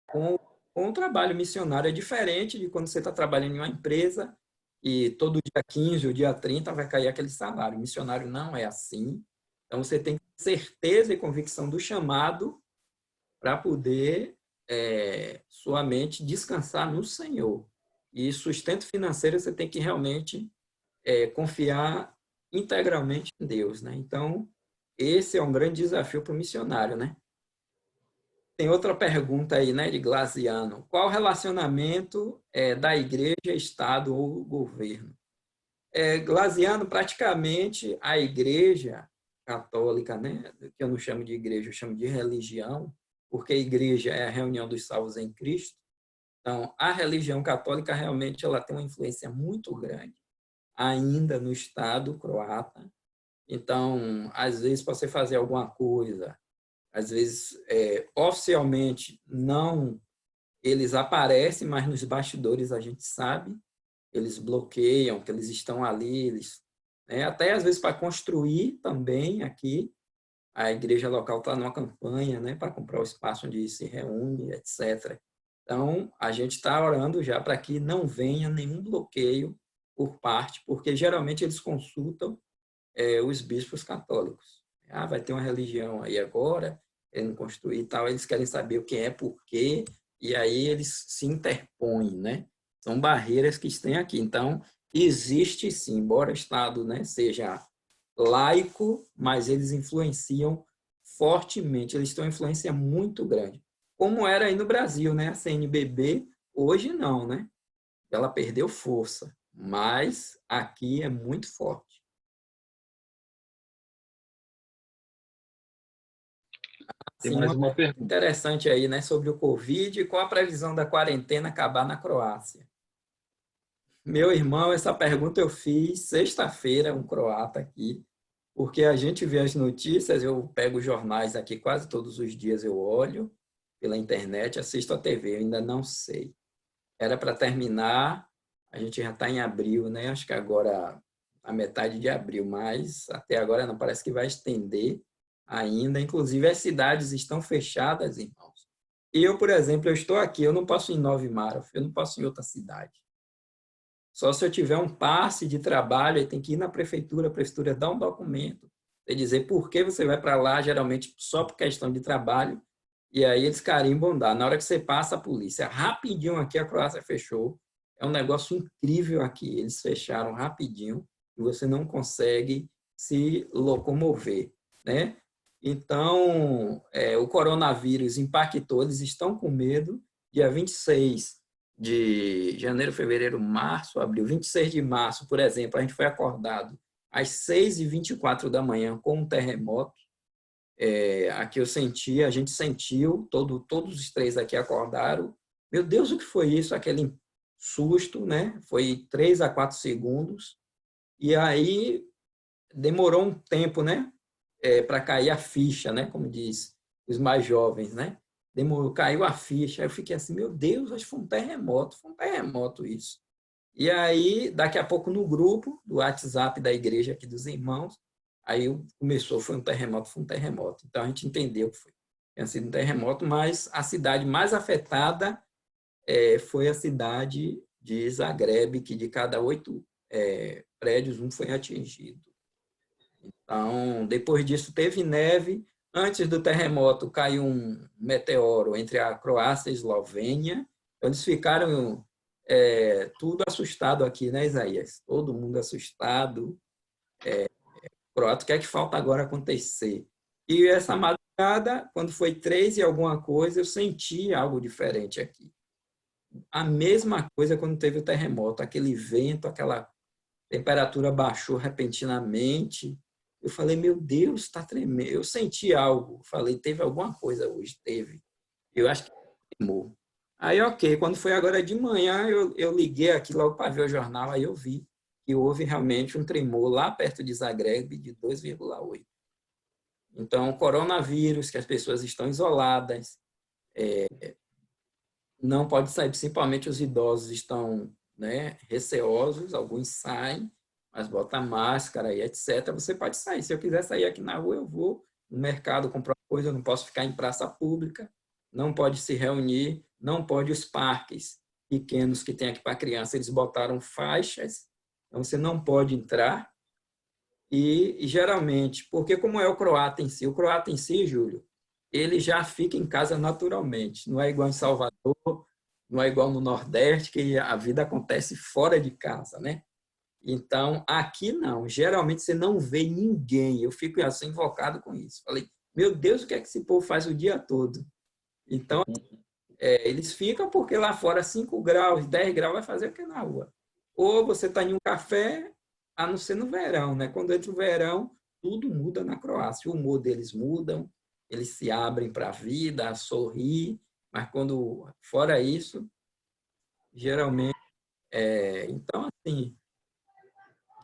com o trabalho missionário. É diferente de quando você está trabalhando em uma empresa e todo dia 15 ou dia 30 vai cair aquele salário. O missionário não é assim. Então, você tem certeza e convicção do chamado para poder sua mente descansar no Senhor. E sustento financeiro você tem que realmente confiar integralmente em Deus, né? Então, esse é um grande desafio para o missionário, né? Tem outra pergunta aí, né, de Glaziano. Qual o relacionamento da igreja, Estado ou governo? Glaziano, praticamente, a igreja católica, né, que eu não chamo de igreja, eu chamo de religião, porque a igreja é a reunião dos salvos em Cristo. Então, a religião católica realmente ela tem uma influência muito grande ainda no Estado croata. Então, às vezes, para você fazer alguma coisa, às vezes, oficialmente, não, eles aparecem, mas nos bastidores a gente sabe, eles bloqueiam, que eles estão ali, até às vezes para construir também aqui, a igreja local está numa campanha, né, para comprar o espaço onde se reúne, etc. Então, a gente está orando já para que não venha nenhum bloqueio por parte, porque geralmente eles consultam os bispos católicos. Vai ter uma religião aí agora, querendo construir e tal, eles querem saber o que é, por quê, e aí eles se interpõem, né? São barreiras que estão aqui. Então, existe sim, embora o Estado, né, seja laico, mas eles influenciam fortemente, eles têm uma influência muito grande. Como era aí no Brasil, né? A CNBB, hoje não, né? Ela perdeu força, mas aqui é muito forte. Tem Sim, mais uma uma pergunta pergunta. interessante aí, né, sobre o Covid e qual a previsão da quarentena acabar na Croácia. Meu irmão, essa pergunta eu fiz sexta-feira, um croata aqui, porque a gente vê as notícias, eu pego os jornais aqui quase todos os dias, eu olho pela internet, assisto a TV, eu ainda não sei. Era para terminar, a gente já está em abril, né? Acho que agora a metade de abril, mas até agora não, parece que vai estender ainda. Inclusive, as cidades estão fechadas, irmãos. E eu, por exemplo, eu estou aqui, eu não posso ir em Novi Marof, eu não posso ir em outra cidade. Só se eu tiver um passe de trabalho, aí tem que ir na prefeitura, a prefeitura dá um documento, e dizer por que você vai para lá, geralmente só por questão de trabalho, e aí eles carimbam lá. Na hora que você passa, a polícia, rapidinho aqui, a Croácia fechou. É um negócio incrível aqui. Eles fecharam rapidinho e você não consegue se locomover, né? Então, o coronavírus impactou, eles estão com medo. Dia 26 de janeiro, fevereiro, março, abril. 26 de março, por exemplo, a gente foi acordado às 6h24 da manhã com um terremoto. Aqui eu senti, a gente sentiu, todos os três aqui acordaram. Meu Deus, o que foi isso? Aquele susto, né? Foi 3 a 4 segundos. E aí demorou um tempo, né? Para cair a ficha, né? Como diz os mais jovens, né? Demorou, caiu a ficha. Aí eu fiquei assim, meu Deus, acho que foi um terremoto isso. E aí, daqui a pouco, no grupo do WhatsApp da igreja aqui dos irmãos, aí começou, foi um terremoto. Então, a gente entendeu que tinha sido um terremoto, mas a cidade mais afetada foi a cidade de Zagreb, que de cada 8 prédios, um foi atingido. Então, depois disso, teve neve. Antes do terremoto, caiu um meteoro entre a Croácia e a Eslovênia. Então, eles ficaram tudo assustado aqui, né, Isaías? Todo mundo assustado. Croata, o que é que falta agora acontecer? E essa madrugada, quando foi 3 e alguma coisa, eu senti algo diferente aqui. A mesma coisa quando teve o terremoto, aquele vento, aquela temperatura baixou repentinamente. Eu falei, meu Deus, está tremendo. Eu senti algo. Falei, teve alguma coisa hoje? Teve. Eu acho que tremou. Aí, ok, quando foi agora de manhã, eu liguei aqui logo para ver o jornal, aí eu vi que houve realmente um tremor lá perto de Zagreb de 2,8. Então, coronavírus, que as pessoas estão isoladas, não pode sair, principalmente os idosos estão, né, receosos, alguns saem, mas bota máscara e etc. Você pode sair. Se eu quiser sair aqui na rua, eu vou no mercado comprar coisa, eu não posso ficar em praça pública, não pode se reunir, não pode os parques pequenos que tem aqui para criança, eles botaram faixas, então você não pode entrar. E geralmente, porque como é o croata em si, Júlio, ele já fica em casa naturalmente. Não é igual em Salvador, não é igual no Nordeste, que a vida acontece fora de casa, né? Então, aqui não. Geralmente você não vê ninguém. Eu fico assim invocado com isso. Falei, meu Deus, o que é que esse povo faz o dia todo? Então, eles ficam porque lá fora 5 graus, 10 graus vai fazer o que na rua? Ou você está em um café, a não ser no verão, né? Quando entra o verão, tudo muda na Croácia. O humor deles mudam, eles se abrem para a vida, a sorrir, mas quando fora isso, geralmente então assim,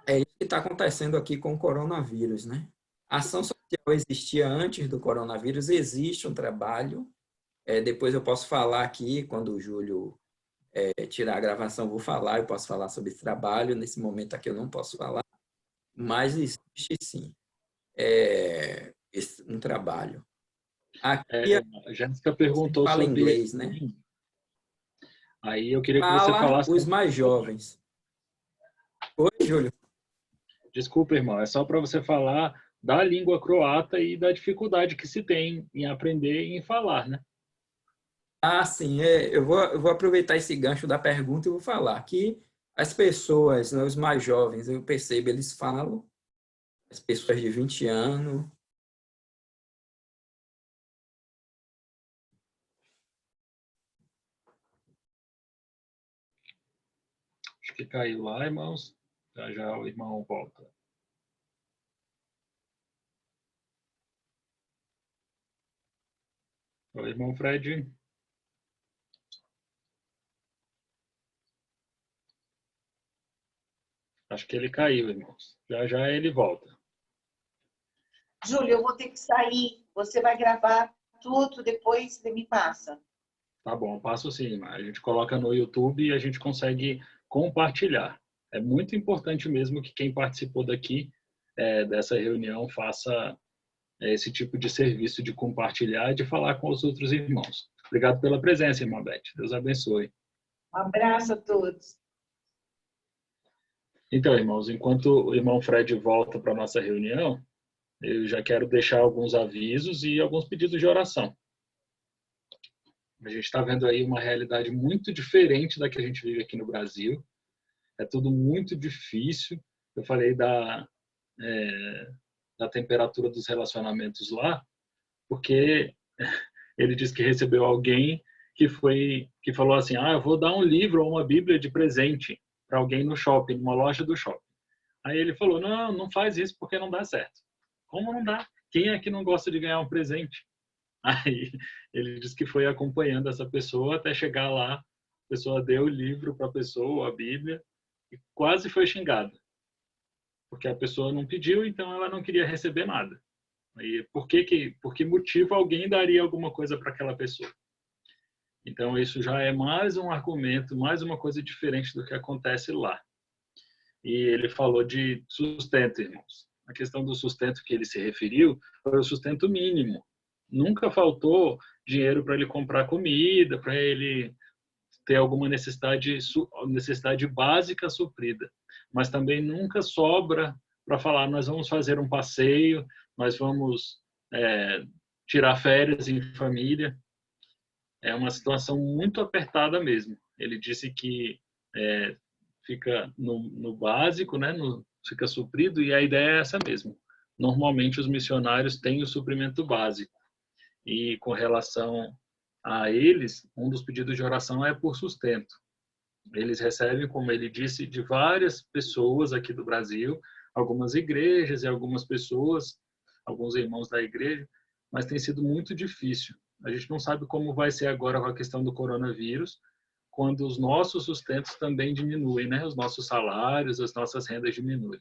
é isso que está acontecendo aqui com o coronavírus, né? A ação social existia antes do coronavírus, existe um trabalho. Depois eu posso falar aqui, quando o Júlio tirar a gravação, vou falar, eu posso falar sobre esse trabalho. Nesse momento aqui eu não posso falar, mas existe sim um trabalho. Aqui A Jéssica você perguntou fala sobre... inglês, né? Aí eu queria que você Fala falasse... os mais jovens. Oi, Júlio. Desculpa, irmão, é só para você falar da língua croata e da dificuldade que se tem em aprender e em falar, né? Ah, sim, eu vou aproveitar esse gancho da pergunta e vou falar que as pessoas, né, os mais jovens, eu percebo, eles falam, as pessoas de 20 anos. Acho que caiu lá, irmãos. Já já o irmão volta. Oi, irmão Fred. Acho que ele caiu, irmãos. Já já ele volta. Júlio, eu vou ter que sair. Você vai gravar tudo, depois você me passa. Tá bom, passo sim. A gente coloca no YouTube e a gente consegue compartilhar. É muito importante mesmo que quem participou daqui, dessa reunião, faça esse tipo de serviço de compartilhar e de falar com os outros irmãos. Obrigado pela presença, irmã Beth. Deus abençoe. Um abraço a todos. Então, irmãos, enquanto o irmão Fred volta para a nossa reunião, eu já quero deixar alguns avisos e alguns pedidos de oração. A gente está vendo aí uma realidade muito diferente da que a gente vive aqui no Brasil. É tudo muito difícil. Eu falei da temperatura dos relacionamentos lá, porque ele disse que recebeu alguém que falou assim: eu vou dar um livro ou uma Bíblia de presente para alguém no shopping, numa loja do shopping. Aí ele falou: não faz isso porque não dá certo. Como não dá? Quem é que não gosta de ganhar um presente? Aí ele disse que foi acompanhando essa pessoa até chegar lá. A pessoa deu o livro para a pessoa, a Bíblia, e quase foi xingada, porque a pessoa não pediu, então ela não queria receber nada. E por que motivo alguém daria alguma coisa para aquela pessoa? Então isso já é mais um argumento, mais uma coisa diferente do que acontece lá. E ele falou de sustento, irmãos. A questão do sustento que ele se referiu foi o sustento mínimo. Nunca faltou dinheiro para ele comprar comida, para ele ter alguma necessidade básica suprida. Mas também nunca sobra para falar: nós vamos fazer um passeio, nós vamos tirar férias em família. É uma situação muito apertada mesmo. Ele disse que fica no básico, né? Fica suprido, e a ideia é essa mesmo. Normalmente os missionários têm o suprimento básico. E com relação a eles, um dos pedidos de oração é por sustento. Eles recebem, como ele disse, de várias pessoas aqui do Brasil, algumas igrejas e algumas pessoas, alguns irmãos da igreja, mas tem sido muito difícil. A gente não sabe como vai ser agora com a questão do coronavírus, quando os nossos sustentos também diminuem, né? Os nossos salários, as nossas rendas diminuem.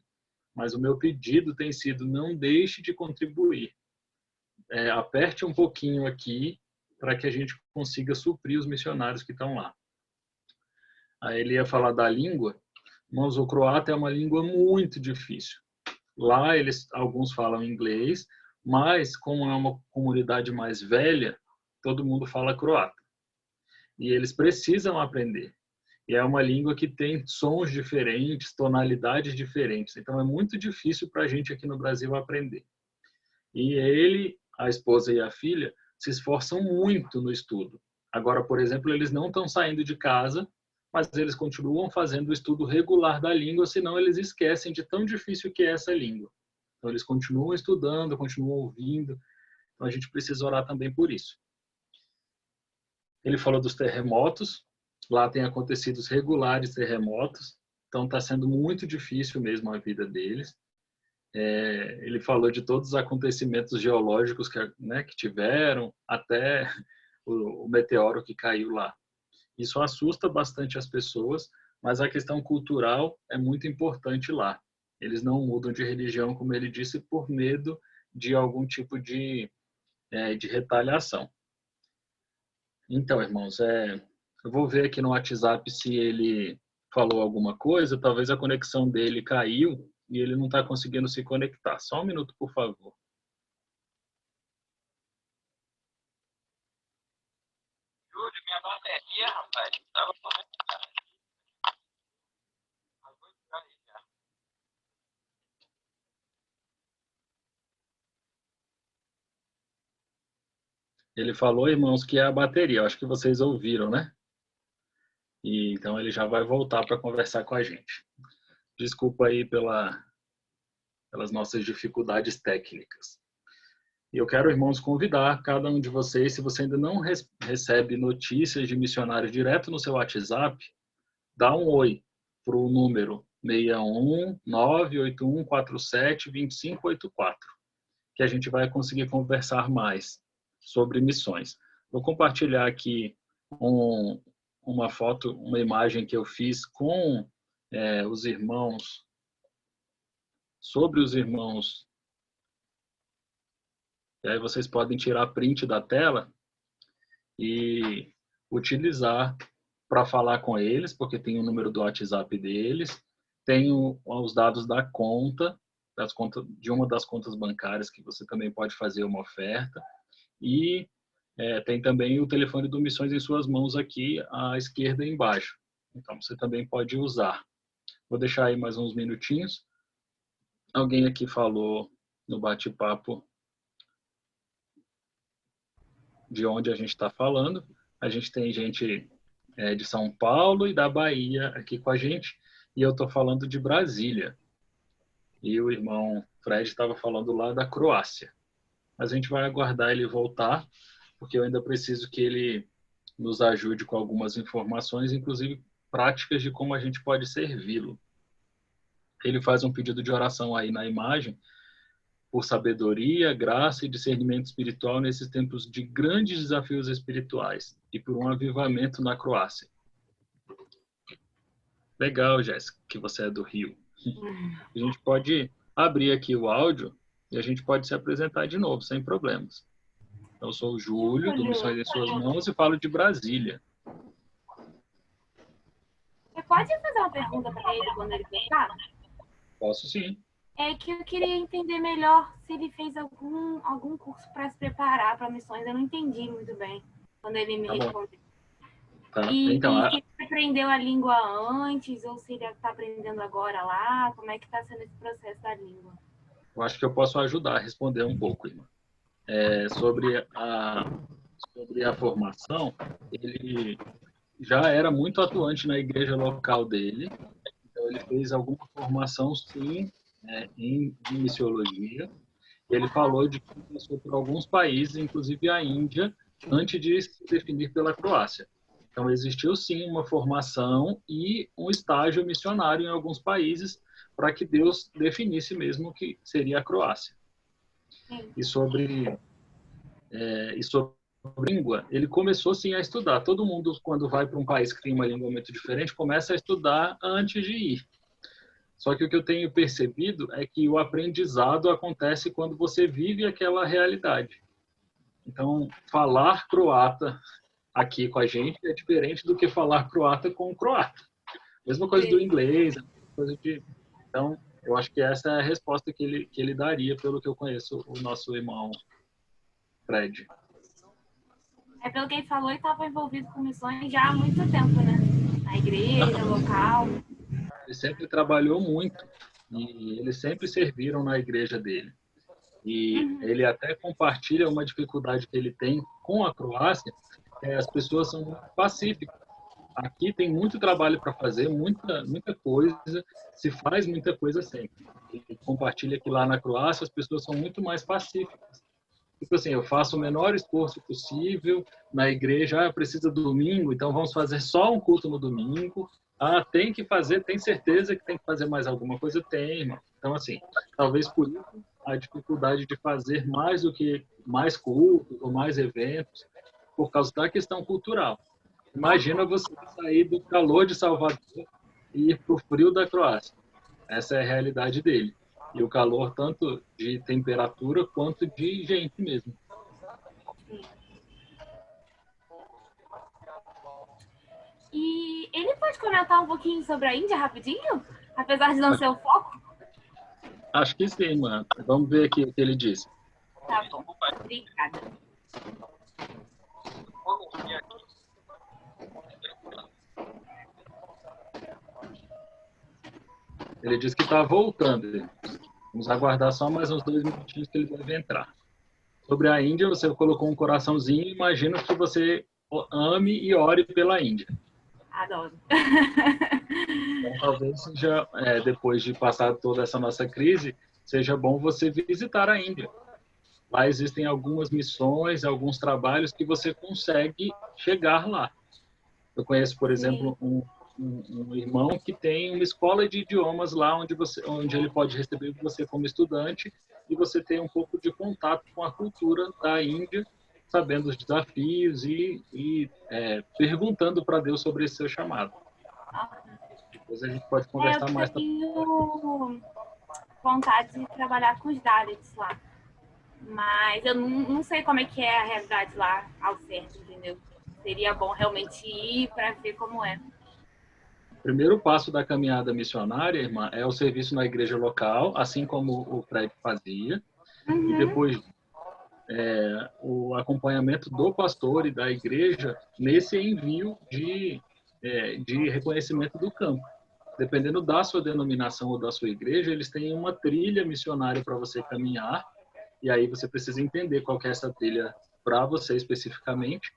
Mas o meu pedido tem sido: não deixe de contribuir. Aperte um pouquinho aqui para que a gente consiga suprir os missionários que estão lá. Aí ele ia falar da língua. Mas o croata é uma língua muito difícil. Lá alguns falam inglês, mas como é uma comunidade mais velha, todo mundo fala croata. E eles precisam aprender. E é uma língua que tem sons diferentes, tonalidades diferentes. Então é muito difícil para a gente aqui no Brasil aprender. E ele, a esposa e a filha se esforçam muito no estudo. Agora, por exemplo, eles não estão saindo de casa, mas eles continuam fazendo o estudo regular da língua, senão eles esquecem de tão difícil que é essa língua. Então, eles continuam estudando, continuam ouvindo. Então, a gente precisa orar também por isso. Ele falou dos terremotos. Lá tem acontecido os regulares terremotos. Então, está sendo muito difícil mesmo a vida deles. Ele falou de todos os acontecimentos geológicos que tiveram, até o meteoro que caiu lá. Isso assusta bastante as pessoas, mas a questão cultural é muito importante lá. Eles não mudam de religião, como ele disse, por medo de algum tipo de retaliação. Então, irmãos, eu vou ver aqui no WhatsApp se ele falou alguma coisa. Talvez a conexão dele caiu e ele não está conseguindo se conectar. Só um minuto, por favor. Minha bateria, rapaz, estava conectada. Ele falou, irmãos, que é a bateria. Eu acho que vocês ouviram, né? E então ele já vai voltar para conversar com a gente. Desculpa aí pelas nossas dificuldades técnicas. E eu quero, irmãos, convidar cada um de vocês, se você ainda não recebe notícias de missionários direto no seu WhatsApp, dá um oi para o número 61981472584, que a gente vai conseguir conversar mais sobre missões. Vou compartilhar aqui uma foto, uma imagem que eu fiz com os irmãos, sobre os irmãos. E aí vocês podem tirar print da tela e utilizar para falar com eles, porque tem o número do WhatsApp deles, tem os dados da conta, de uma das contas bancárias que você também pode fazer uma oferta, e tem também o telefone do Missões em Suas Mãos aqui à esquerda embaixo. Então você também pode usar. Vou deixar aí mais uns minutinhos. Alguém aqui falou no bate-papo de onde a gente está falando. A gente tem gente de São Paulo e da Bahia aqui com a gente, e eu estou falando de Brasília. E o irmão Fred estava falando lá da Croácia. Mas a gente vai aguardar ele voltar, porque eu ainda preciso que ele nos ajude com algumas informações, inclusive práticas de como a gente pode servi-lo. Ele faz um pedido de oração aí na imagem, por sabedoria, graça e discernimento espiritual nesses tempos de grandes desafios espirituais e por um avivamento na Croácia. Legal, Jéssica, que você é do Rio. A gente pode abrir aqui o áudio e a gente pode se apresentar de novo, sem problemas. Eu sou o Júlio, do Missões em Suas Mãos, e falo de Brasília. Você pode fazer uma pergunta para ele quando ele pensar? Posso sim. É que eu queria entender melhor se ele fez algum curso para se preparar para missões. Eu não entendi muito bem quando ele me respondeu. Tá. E Então, se ele aprendeu a língua antes ou se ele está aprendendo agora lá, como é que está sendo esse processo da língua? eu acho que eu posso ajudar a responder um pouco, irmã. Sobre a formação, ele já era muito atuante na igreja local dele, então ele fez alguma formação, sim, em missiologia. Ele falou de que passou por alguns países, inclusive a Índia, antes de se definir pela Croácia. Então, existiu sim uma formação e um estágio missionário em alguns países para que Deus definisse mesmo o que seria a Croácia. E sobre língua, ele começou sim a estudar. Todo mundo, quando vai para um país que tem uma língua muito diferente, começa a estudar antes de ir. Só que o que eu tenho percebido é que o aprendizado acontece quando você vive aquela realidade. Então, falar croata aqui com a gente é diferente do que falar croata com o croata. Mesma coisa do inglês, coisa de... Então, eu acho que essa é a resposta que ele daria, pelo que eu conheço o nosso irmão Fred. Pelo que ele falou, ele estava envolvido com missões já há muito tempo, né? Na igreja, local. Ele sempre trabalhou muito e eles sempre serviram na igreja dele. E ele até compartilha uma dificuldade que ele tem com a Croácia, as pessoas são muito pacíficas. Aqui tem muito trabalho para fazer, muita coisa, se faz muita coisa sempre. Ele compartilha que lá na Croácia as pessoas são muito mais pacíficas. Tipo assim, eu faço o menor esforço possível na igreja, precisa domingo, então vamos fazer só um culto no domingo. Tem que fazer, tem certeza que tem que fazer mais alguma coisa? Tem, irmão. Então, assim, talvez por isso a dificuldade de fazer mais do que mais cultos ou mais eventos, por causa da questão cultural. Imagina você sair do calor de Salvador e ir para o frio da Croácia. Essa é a realidade dele. E o calor tanto de temperatura quanto de gente mesmo. E ele pode comentar um pouquinho sobre a Índia rapidinho? Apesar de não ser o foco? Acho que sim, mano. Vamos ver aqui o que ele disse. Tá bom. Obrigada. Ele disse que está voltando. Vamos aguardar só mais uns 2 minutinhos que ele deve entrar. Sobre a Índia, você colocou um coraçãozinho. Imagino que você ame e ore pela Índia. Adoro. Então, talvez seja, depois de passar toda essa nossa crise, seja bom você visitar a Índia. Lá existem algumas missões, alguns trabalhos que você consegue chegar lá. Eu conheço, por exemplo, um irmão que tem uma escola de idiomas lá onde ele pode receber você como estudante e você tem um pouco de contato com a cultura da Índia, sabendo os desafios e perguntando para Deus sobre esse seu chamado. Depois a gente pode conversar mais. Eu tenho vontade de trabalhar com os Dalits lá, mas eu não sei como é que é a realidade lá ao certo, entendeu? Seria bom realmente ir para ver como é. O primeiro passo da caminhada missionária, irmã, é o serviço na igreja local, assim como o Fred fazia. E depois o acompanhamento do pastor e da igreja nesse envio de reconhecimento do campo. Dependendo da sua denominação ou da sua igreja, eles têm uma trilha missionária para você caminhar, e aí você precisa entender qual que é essa trilha para você especificamente.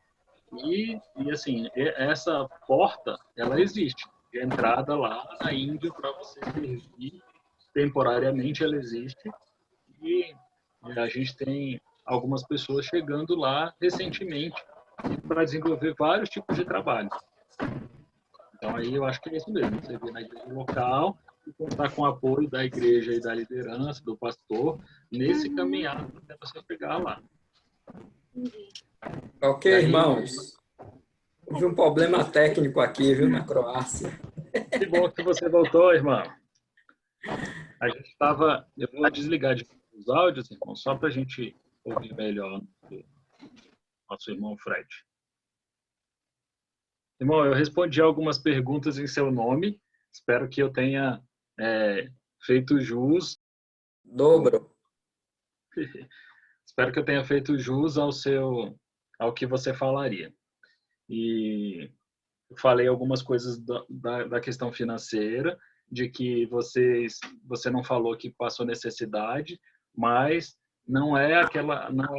E assim, essa porta, ela existe. De entrada lá na Índia para você servir temporariamente, ela existe. E a gente tem algumas pessoas chegando lá recentemente para desenvolver vários tipos de trabalho. Então aí eu acho que é isso mesmo, você vir na igreja local e contar com o apoio da igreja e da liderança, do pastor, nesse caminhar até você chegar lá. Ok, irmãos. Houve um problema técnico aqui, viu, na Croácia. Que bom que você voltou, irmão. A gente estava... Eu vou desligar os áudios, irmão, só para a gente ouvir melhor o nosso irmão Fred. Irmão, eu respondi algumas perguntas em seu nome. Espero que eu tenha feito jus. Dobro. Espero que eu tenha feito jus ao que você falaria. E eu falei algumas coisas da questão financeira, de que você não falou que passou necessidade, mas não é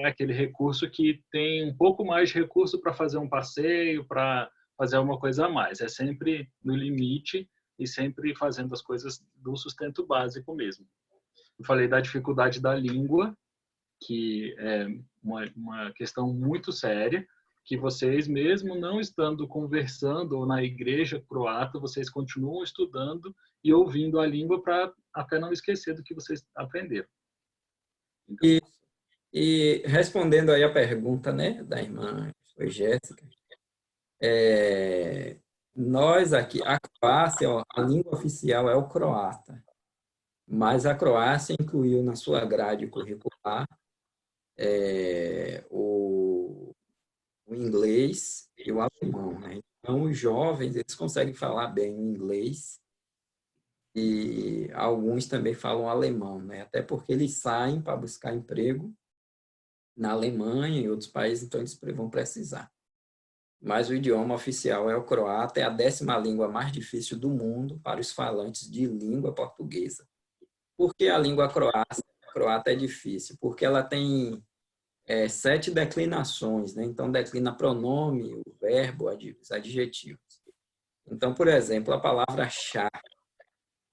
aquele recurso que tem um pouco mais de recurso para fazer um passeio, para fazer alguma coisa a mais. É sempre no limite e sempre fazendo as coisas do sustento básico mesmo. Eu falei da dificuldade da língua, que é uma questão muito séria, que vocês, mesmo não estando conversando ou na igreja croata, vocês continuam estudando e ouvindo a língua para até não esquecer do que vocês aprenderam. Então, e respondendo aí a pergunta, né, da irmã Jéssica, nós aqui, a Croácia, a língua oficial é o croata, mas a Croácia incluiu na sua grade curricular o inglês e o alemão, né? Então, os jovens, eles conseguem falar bem o inglês e alguns também falam alemão, né? Até porque eles saem para buscar emprego na Alemanha e em outros países, então eles vão precisar. Mas o idioma oficial é o croata, é a 10ª língua mais difícil do mundo para os falantes de língua portuguesa. Por que a língua croata é difícil? Porque ela tem 7 declinações, né? Então, declina pronome, o verbo, os adjetivos. Então, por exemplo, a palavra chá,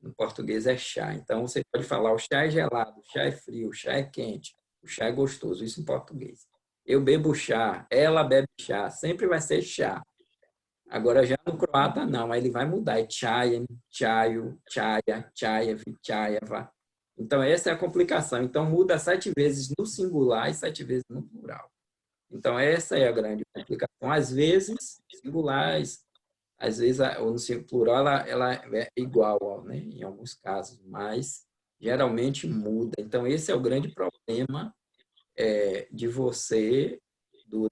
no português é chá. Então, você pode falar o chá é gelado, o chá é frio, o chá é quente, o chá é gostoso, isso em português. Eu bebo chá, ela bebe chá, sempre vai ser chá. Agora, já no croata, não, aí ele vai mudar, é chajem, chajo, chaja, chajev, chajeva. Então, essa é a complicação. Então, muda 7 vezes no singular e 7 vezes no plural. Então, essa é a grande complicação. Às vezes, singulares, às vezes, no plural, ela é igual, né, em alguns casos, mas geralmente muda. Então, esse é o grande problema de você,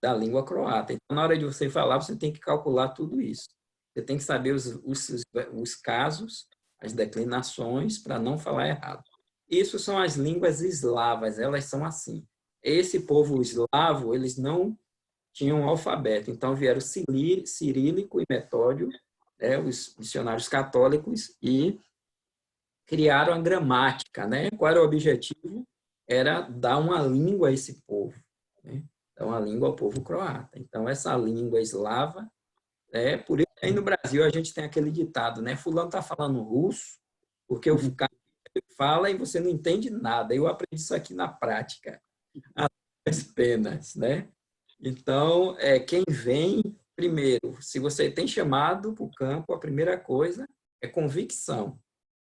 da língua croata. Então, na hora de você falar, você tem que calcular tudo isso. Você tem que saber os casos, as declinações, para não falar errado. Isso são as línguas eslavas, elas são assim. Esse povo eslavo, eles não tinham alfabeto, então vieram Cirílico e Metódio, né, os missionários católicos, e criaram a gramática, né? Qual era o objetivo? Era dar uma língua a esse povo, né? Dar uma língua ao povo croata. Então, essa língua eslava, por isso que aí no Brasil a gente tem aquele ditado, né? Fulano está falando russo, porque o cara fala e você não entende nada. Eu aprendi isso aqui na prática, as penas, né? Então, quem vem primeiro, se você tem chamado para o campo, a primeira coisa é convicção.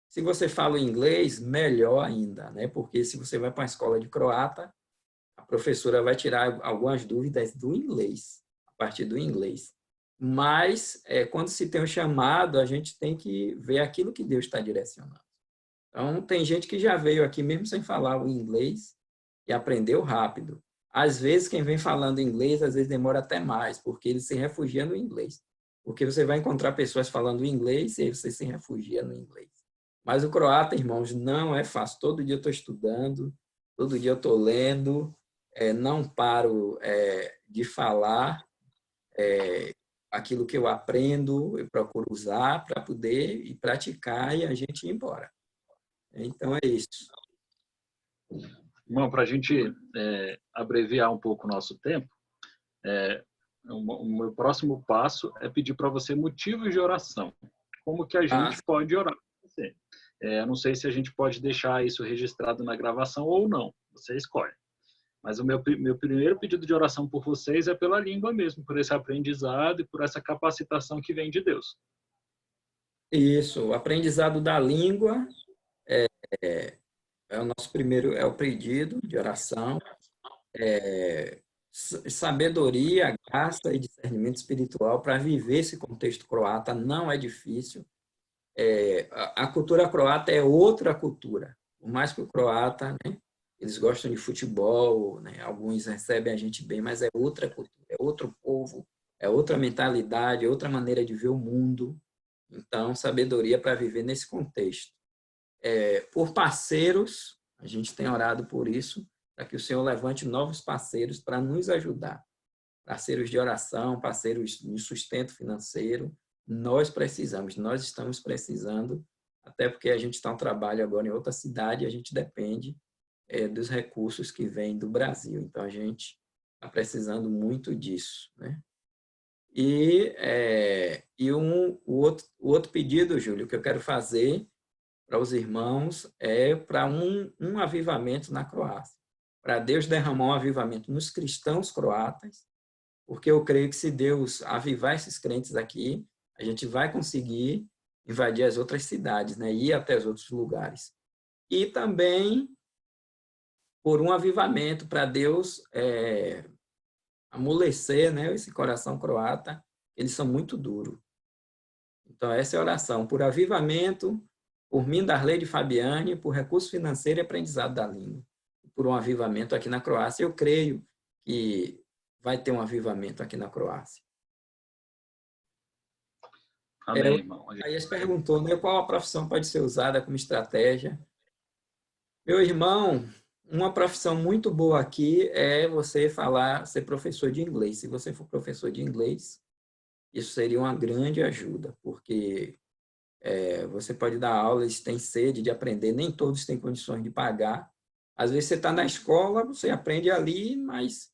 Se você fala inglês, melhor ainda, né? Porque se você vai para uma escola de croata, a professora vai tirar algumas dúvidas do inglês, a partir do inglês. Mas, quando se tem um chamado, a gente tem que ver aquilo que Deus está direcionando. Então, tem gente que já veio aqui mesmo sem falar o inglês e aprendeu rápido. Às vezes, quem vem falando inglês, às vezes demora até mais, porque ele se refugia no inglês. Porque você vai encontrar pessoas falando inglês e aí você se refugia no inglês. Mas o croata, irmãos, não é fácil. Todo dia eu estou estudando, todo dia eu estou lendo, não paro de falar aquilo que eu aprendo, eu procuro usar para poder ir praticar e a gente ir embora. Então, é isso. Irmão, para a gente abreviar um pouco o nosso tempo, o meu próximo passo é pedir para você motivos de oração. Como que a gente pode orar por você? Eu não sei se a gente pode deixar isso registrado na gravação ou não, você escolhe. Mas o meu primeiro pedido de oração por vocês é pela língua mesmo, por esse aprendizado e por essa capacitação que vem de Deus. Isso, o aprendizado da língua é o nosso primeiro, é o pedido de oração. Sabedoria, graça e discernimento espiritual para viver esse contexto croata não é difícil. A cultura croata é outra cultura. Por mais que o croata, né, eles gostam de futebol, né, alguns recebem a gente bem, mas é outra cultura, é outro povo, é outra mentalidade, é outra maneira de ver o mundo. Então, sabedoria para viver nesse contexto. Por parceiros, a gente tem orado por isso, para que o Senhor levante novos parceiros para nos ajudar. Parceiros de oração, parceiros de sustento financeiro. Nós estamos precisando, até porque a gente está um trabalho agora em outra cidade e a gente depende dos recursos que vêm do Brasil. Então, a gente está precisando muito disso, né? O outro pedido, Júlio, que eu quero fazer para os irmãos é para um avivamento na Croácia. Para Deus derramar um avivamento nos cristãos croatas, porque eu creio que se Deus avivar esses crentes aqui, a gente vai conseguir invadir as outras cidades, né? Ir até os outros lugares. E também por um avivamento para Deus amolecer, né, esse coração croata, eles são muito duros. Então, essa é a oração, por avivamento, por mim, Darley de Fabiane, por recurso financeiro e aprendizado da língua. por um avivamento aqui na Croácia. Eu creio que vai ter um avivamento aqui na Croácia. Amém, irmão. Aí eles perguntou, né, qual a profissão pode ser usada como estratégia. Meu irmão, uma profissão muito boa aqui é você ser professor de inglês. Se você for professor de inglês, isso seria uma grande ajuda, porque você pode dar aula, eles têm sede de aprender, nem todos têm condições de pagar. Às vezes você está na escola, você aprende ali, mas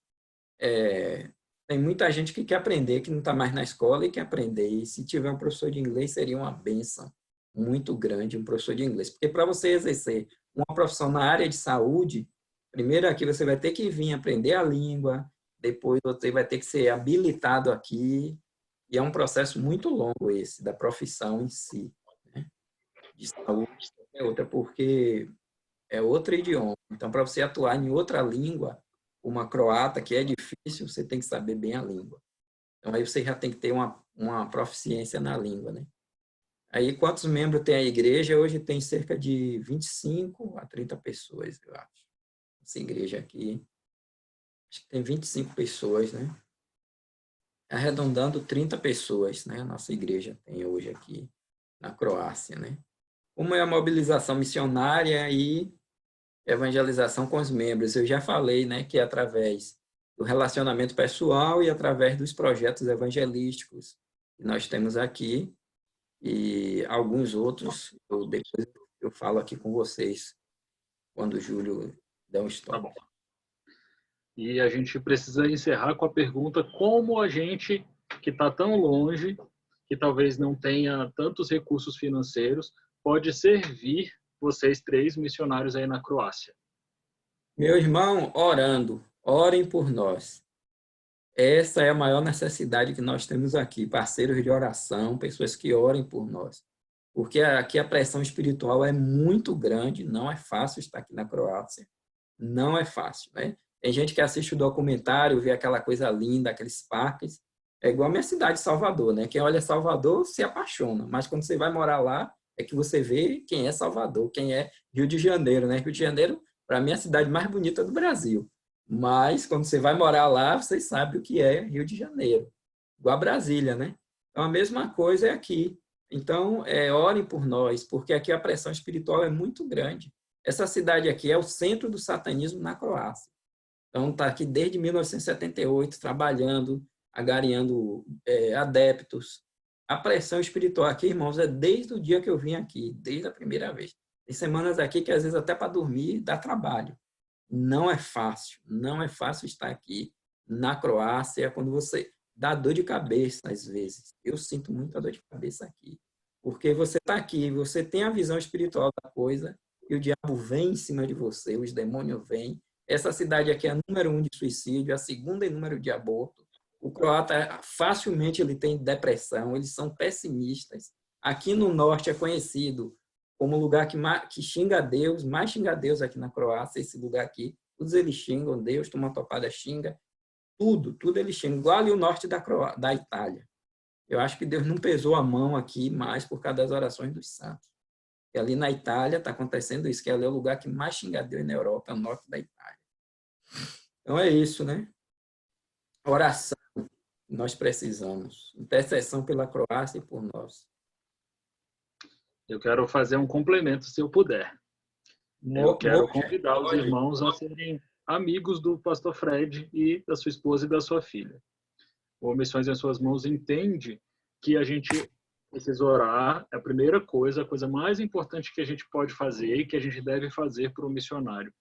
tem muita gente que quer aprender, que não está mais na escola e quer aprender. E se tiver um professor de inglês, seria uma bênção muito grande, um professor de inglês. Porque para você exercer uma profissão na área de saúde, primeiro aqui você vai ter que vir aprender a língua, depois você vai ter que ser habilitado aqui, e é um processo muito longo esse, da profissão em si, né? De saúde é outra, porque é outro idioma. Então, para você atuar em outra língua, uma croata, que é difícil, você tem que saber bem a língua. Então, aí você já tem que ter uma proficiência na língua, né? Aí, quantos membros tem a igreja? Hoje tem cerca de 25 a 30 pessoas, eu acho. Essa igreja aqui, acho que tem 25 pessoas, né? Arredondando 30 pessoas, né? A nossa igreja tem hoje aqui na Croácia, né? Como é a mobilização missionária e evangelização com os membros? Eu já falei, né, que é através do relacionamento pessoal e através dos projetos evangelísticos que nós temos aqui e alguns outros, depois eu falo aqui com vocês quando o Júlio der um stop. Tá bom. E a gente precisa encerrar com a pergunta como a gente, que está tão longe, que talvez não tenha tantos recursos financeiros, pode servir vocês 3 missionários aí na Croácia. Meu irmão, orando, orem por nós. Essa é a maior necessidade que nós temos aqui, parceiros de oração, pessoas que orem por nós. Porque aqui a pressão espiritual é muito grande, não é fácil estar aqui na Croácia, não é fácil, né? Tem gente que assiste o documentário, vê aquela coisa linda, aqueles parques, é igual a minha cidade, Salvador, né? Quem olha Salvador se apaixona, mas quando você vai morar lá, é que você vê quem é Salvador, quem é Rio de Janeiro, né? Rio de Janeiro, para mim, é a cidade mais bonita do Brasil. Mas, quando você vai morar lá, você sabe o que é Rio de Janeiro. Igual a Brasília, né? Então, a mesma coisa é aqui. Então, orem por nós, porque aqui a pressão espiritual é muito grande. Essa cidade aqui é o centro do satanismo na Croácia. Então, está aqui desde 1978, trabalhando, agariando adeptos. A pressão espiritual aqui, irmãos, é desde o dia que eu vim aqui, desde a primeira vez. Tem semanas aqui que, às vezes, até para dormir, dá trabalho. Não é fácil estar aqui na Croácia, quando você dá dor de cabeça, às vezes. Eu sinto muita dor de cabeça aqui, porque você está aqui, você tem a visão espiritual da coisa, e o diabo vem em cima de você, os demônios vêm. Essa cidade aqui é a número 1 de suicídio, a segunda em número de aborto. O croata, facilmente, ele tem depressão, eles são pessimistas. Aqui no norte é conhecido como lugar que xinga a Deus, mais xinga a Deus aqui na Croácia, esse lugar aqui. Todos eles xingam Deus, toma topada, xinga. Tudo eles xingam. Igual ali o norte da Itália. Eu acho que Deus não pesou a mão aqui mais por causa das orações dos santos. E ali na Itália está acontecendo isso, que ali é o lugar que mais xinga a Deus na Europa, é o norte da Itália. Então é isso, né? Oração, nós precisamos. Intercessão pela Croácia e por nós. Eu quero fazer um complemento, se eu puder. Eu quero convidar os irmãos a serem amigos do pastor Fred e da sua esposa e da sua filha. O Missões em Suas Mãos entende que a gente precisa orar, é a primeira coisa, a coisa mais importante que a gente pode fazer e que a gente deve fazer para o missionário.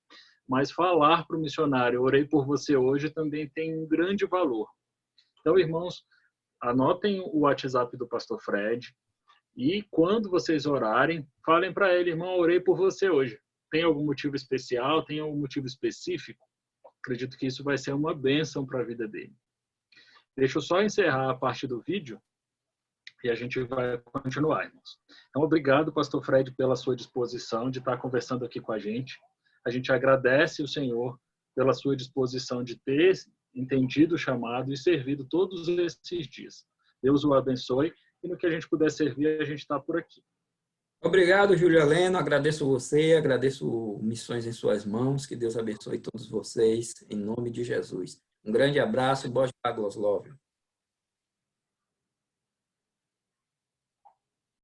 Mas falar para o missionário, orei por você hoje, também tem um grande valor. Então, irmãos, anotem o WhatsApp do pastor Fred e quando vocês orarem, falem para ele, irmão, orei por você hoje. Tem algum motivo especial? Tem algum motivo específico? Acredito que isso vai ser uma bênção para a vida dele. Deixa eu só encerrar a parte do vídeo e a gente vai continuar, irmãos. Então, obrigado, pastor Fred, pela sua disposição de estar conversando aqui com a gente. A gente agradece o Senhor pela sua disposição de ter entendido o chamado e servido todos esses dias. Deus o abençoe e no que a gente puder servir, a gente está por aqui. Obrigado, Júlio Heleno. Agradeço você, agradeço Missões em Suas Mãos. Que Deus abençoe todos vocês, em nome de Jesus. Um grande abraço, Boa Love.